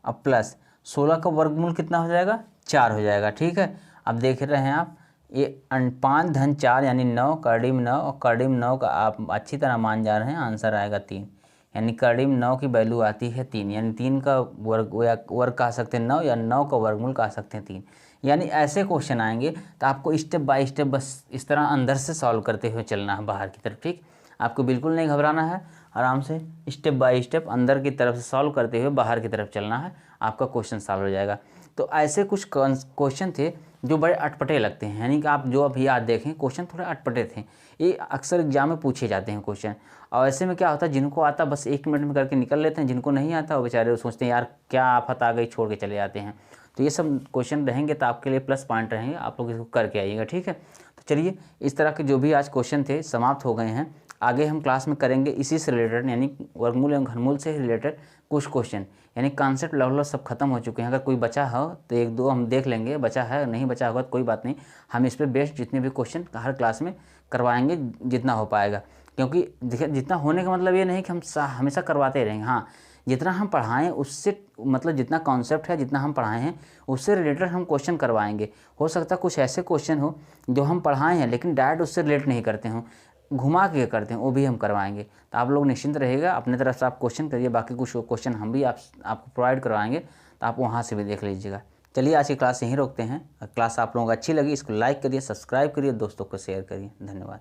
अब प्लस 16 का वर्गमूल कितना हो जाएगा 4 हो जाएगा, ठीक है। अब देख रहे हैं आप ये 5 धन 4 यानी 9, करड़ी में 9, और करड़ी में 9 का आप अच्छी तरह मान जा रहे हैं, आंसर आएगा 3, यानी करड़ी में 9 की वैल्यू आती है 3, यानी 3 का वर्ग कह सकते हैं 9, या 9 का वर्गमूल कह सकते हैं 3। यानी ऐसे क्वेश्चन आएंगे तो आपको स्टेप बाय स्टेप बस इस तरह अंदर से सॉल्व करते हुए चलना है बाहर की तरफ, ठीक। आपको बिल्कुल नहीं घबराना है, आराम से स्टेप बाय स्टेप अंदर की तरफ से सॉल्व करते हुए बाहर की तरफ चलना है, आपका क्वेश्चन सॉल्व हो जाएगा। तो ऐसे कुछ क्वेश्चन थे जो बड़े अटपटे लगते हैं, यानी कि आप जो अभी याद देखें क्वेश्चन थोड़े अटपटे थे, ये अक्सर एग्जाम में पूछे जाते हैं क्वेश्चन। और ऐसे में क्या होता है, जिनको आता बस 1 मिनट में करके निकल लेते हैं, जिनको नहीं आता वो बेचारे सोचते हैं यार क्या आफत आ गई, छोड़ के चले जाते हैं। तो ये सब क्वेश्चन रहेंगे तो आपके लिए प्लस पॉइंट रहेंगे, आप लोग इसको करके आइएगा, ठीक है। तो चलिए इस तरह के जो भी आज क्वेश्चन थे समाप्त हो गए हैं। आगे हम क्लास में करेंगे इसी से रिलेटेड, यानी वर्गमूल एवं घनमूल से रिलेटेड कुछ क्वेश्चन, यानी कॉन्सेप्ट लगभग सब खत्म हो चुके हैं। अगर कोई बचा हो तो 1 2 हम देख लेंगे, बचा है नहीं बचा होगा तो कोई बात नहीं, हम इस पर बेस्ड जितने भी क्वेश्चन हर क्लास में करवाएंगे जितना हो पाएगा। क्योंकि देखिए जितना होने का मतलब ये नहीं कि हम हमेशा करवाते रहेंगे, हाँ जितना हम पढ़ाएं उससे मतलब जितना कॉन्सेप्ट है जितना हम पढ़ाए हैं उससे रिलेटेड हम क्वेश्चन करवाएंगे। हो सकता है कुछ ऐसे क्वेश्चन हो जो हम पढ़ाए हैं लेकिन डायरेक्ट उससे रिलेट नहीं करते हों, घुमा के करते हैं, वो भी हम करवाएंगे। तो आप लोग निश्चिंत रहिएगा, अपने तरफ से आप क्वेश्चन करिए, बाकी कुछ क्वेश्चन हम भी आपको प्रोवाइड करवाएंगे, तो आप वहाँ से भी देख लीजिएगा। चलिए आज की क्लास यहीं रोकते हैं। क्लास आप लोगों को अच्छी लगी इसको लाइक करिए, सब्सक्राइब करिए, दोस्तों को शेयर करिए। धन्यवाद।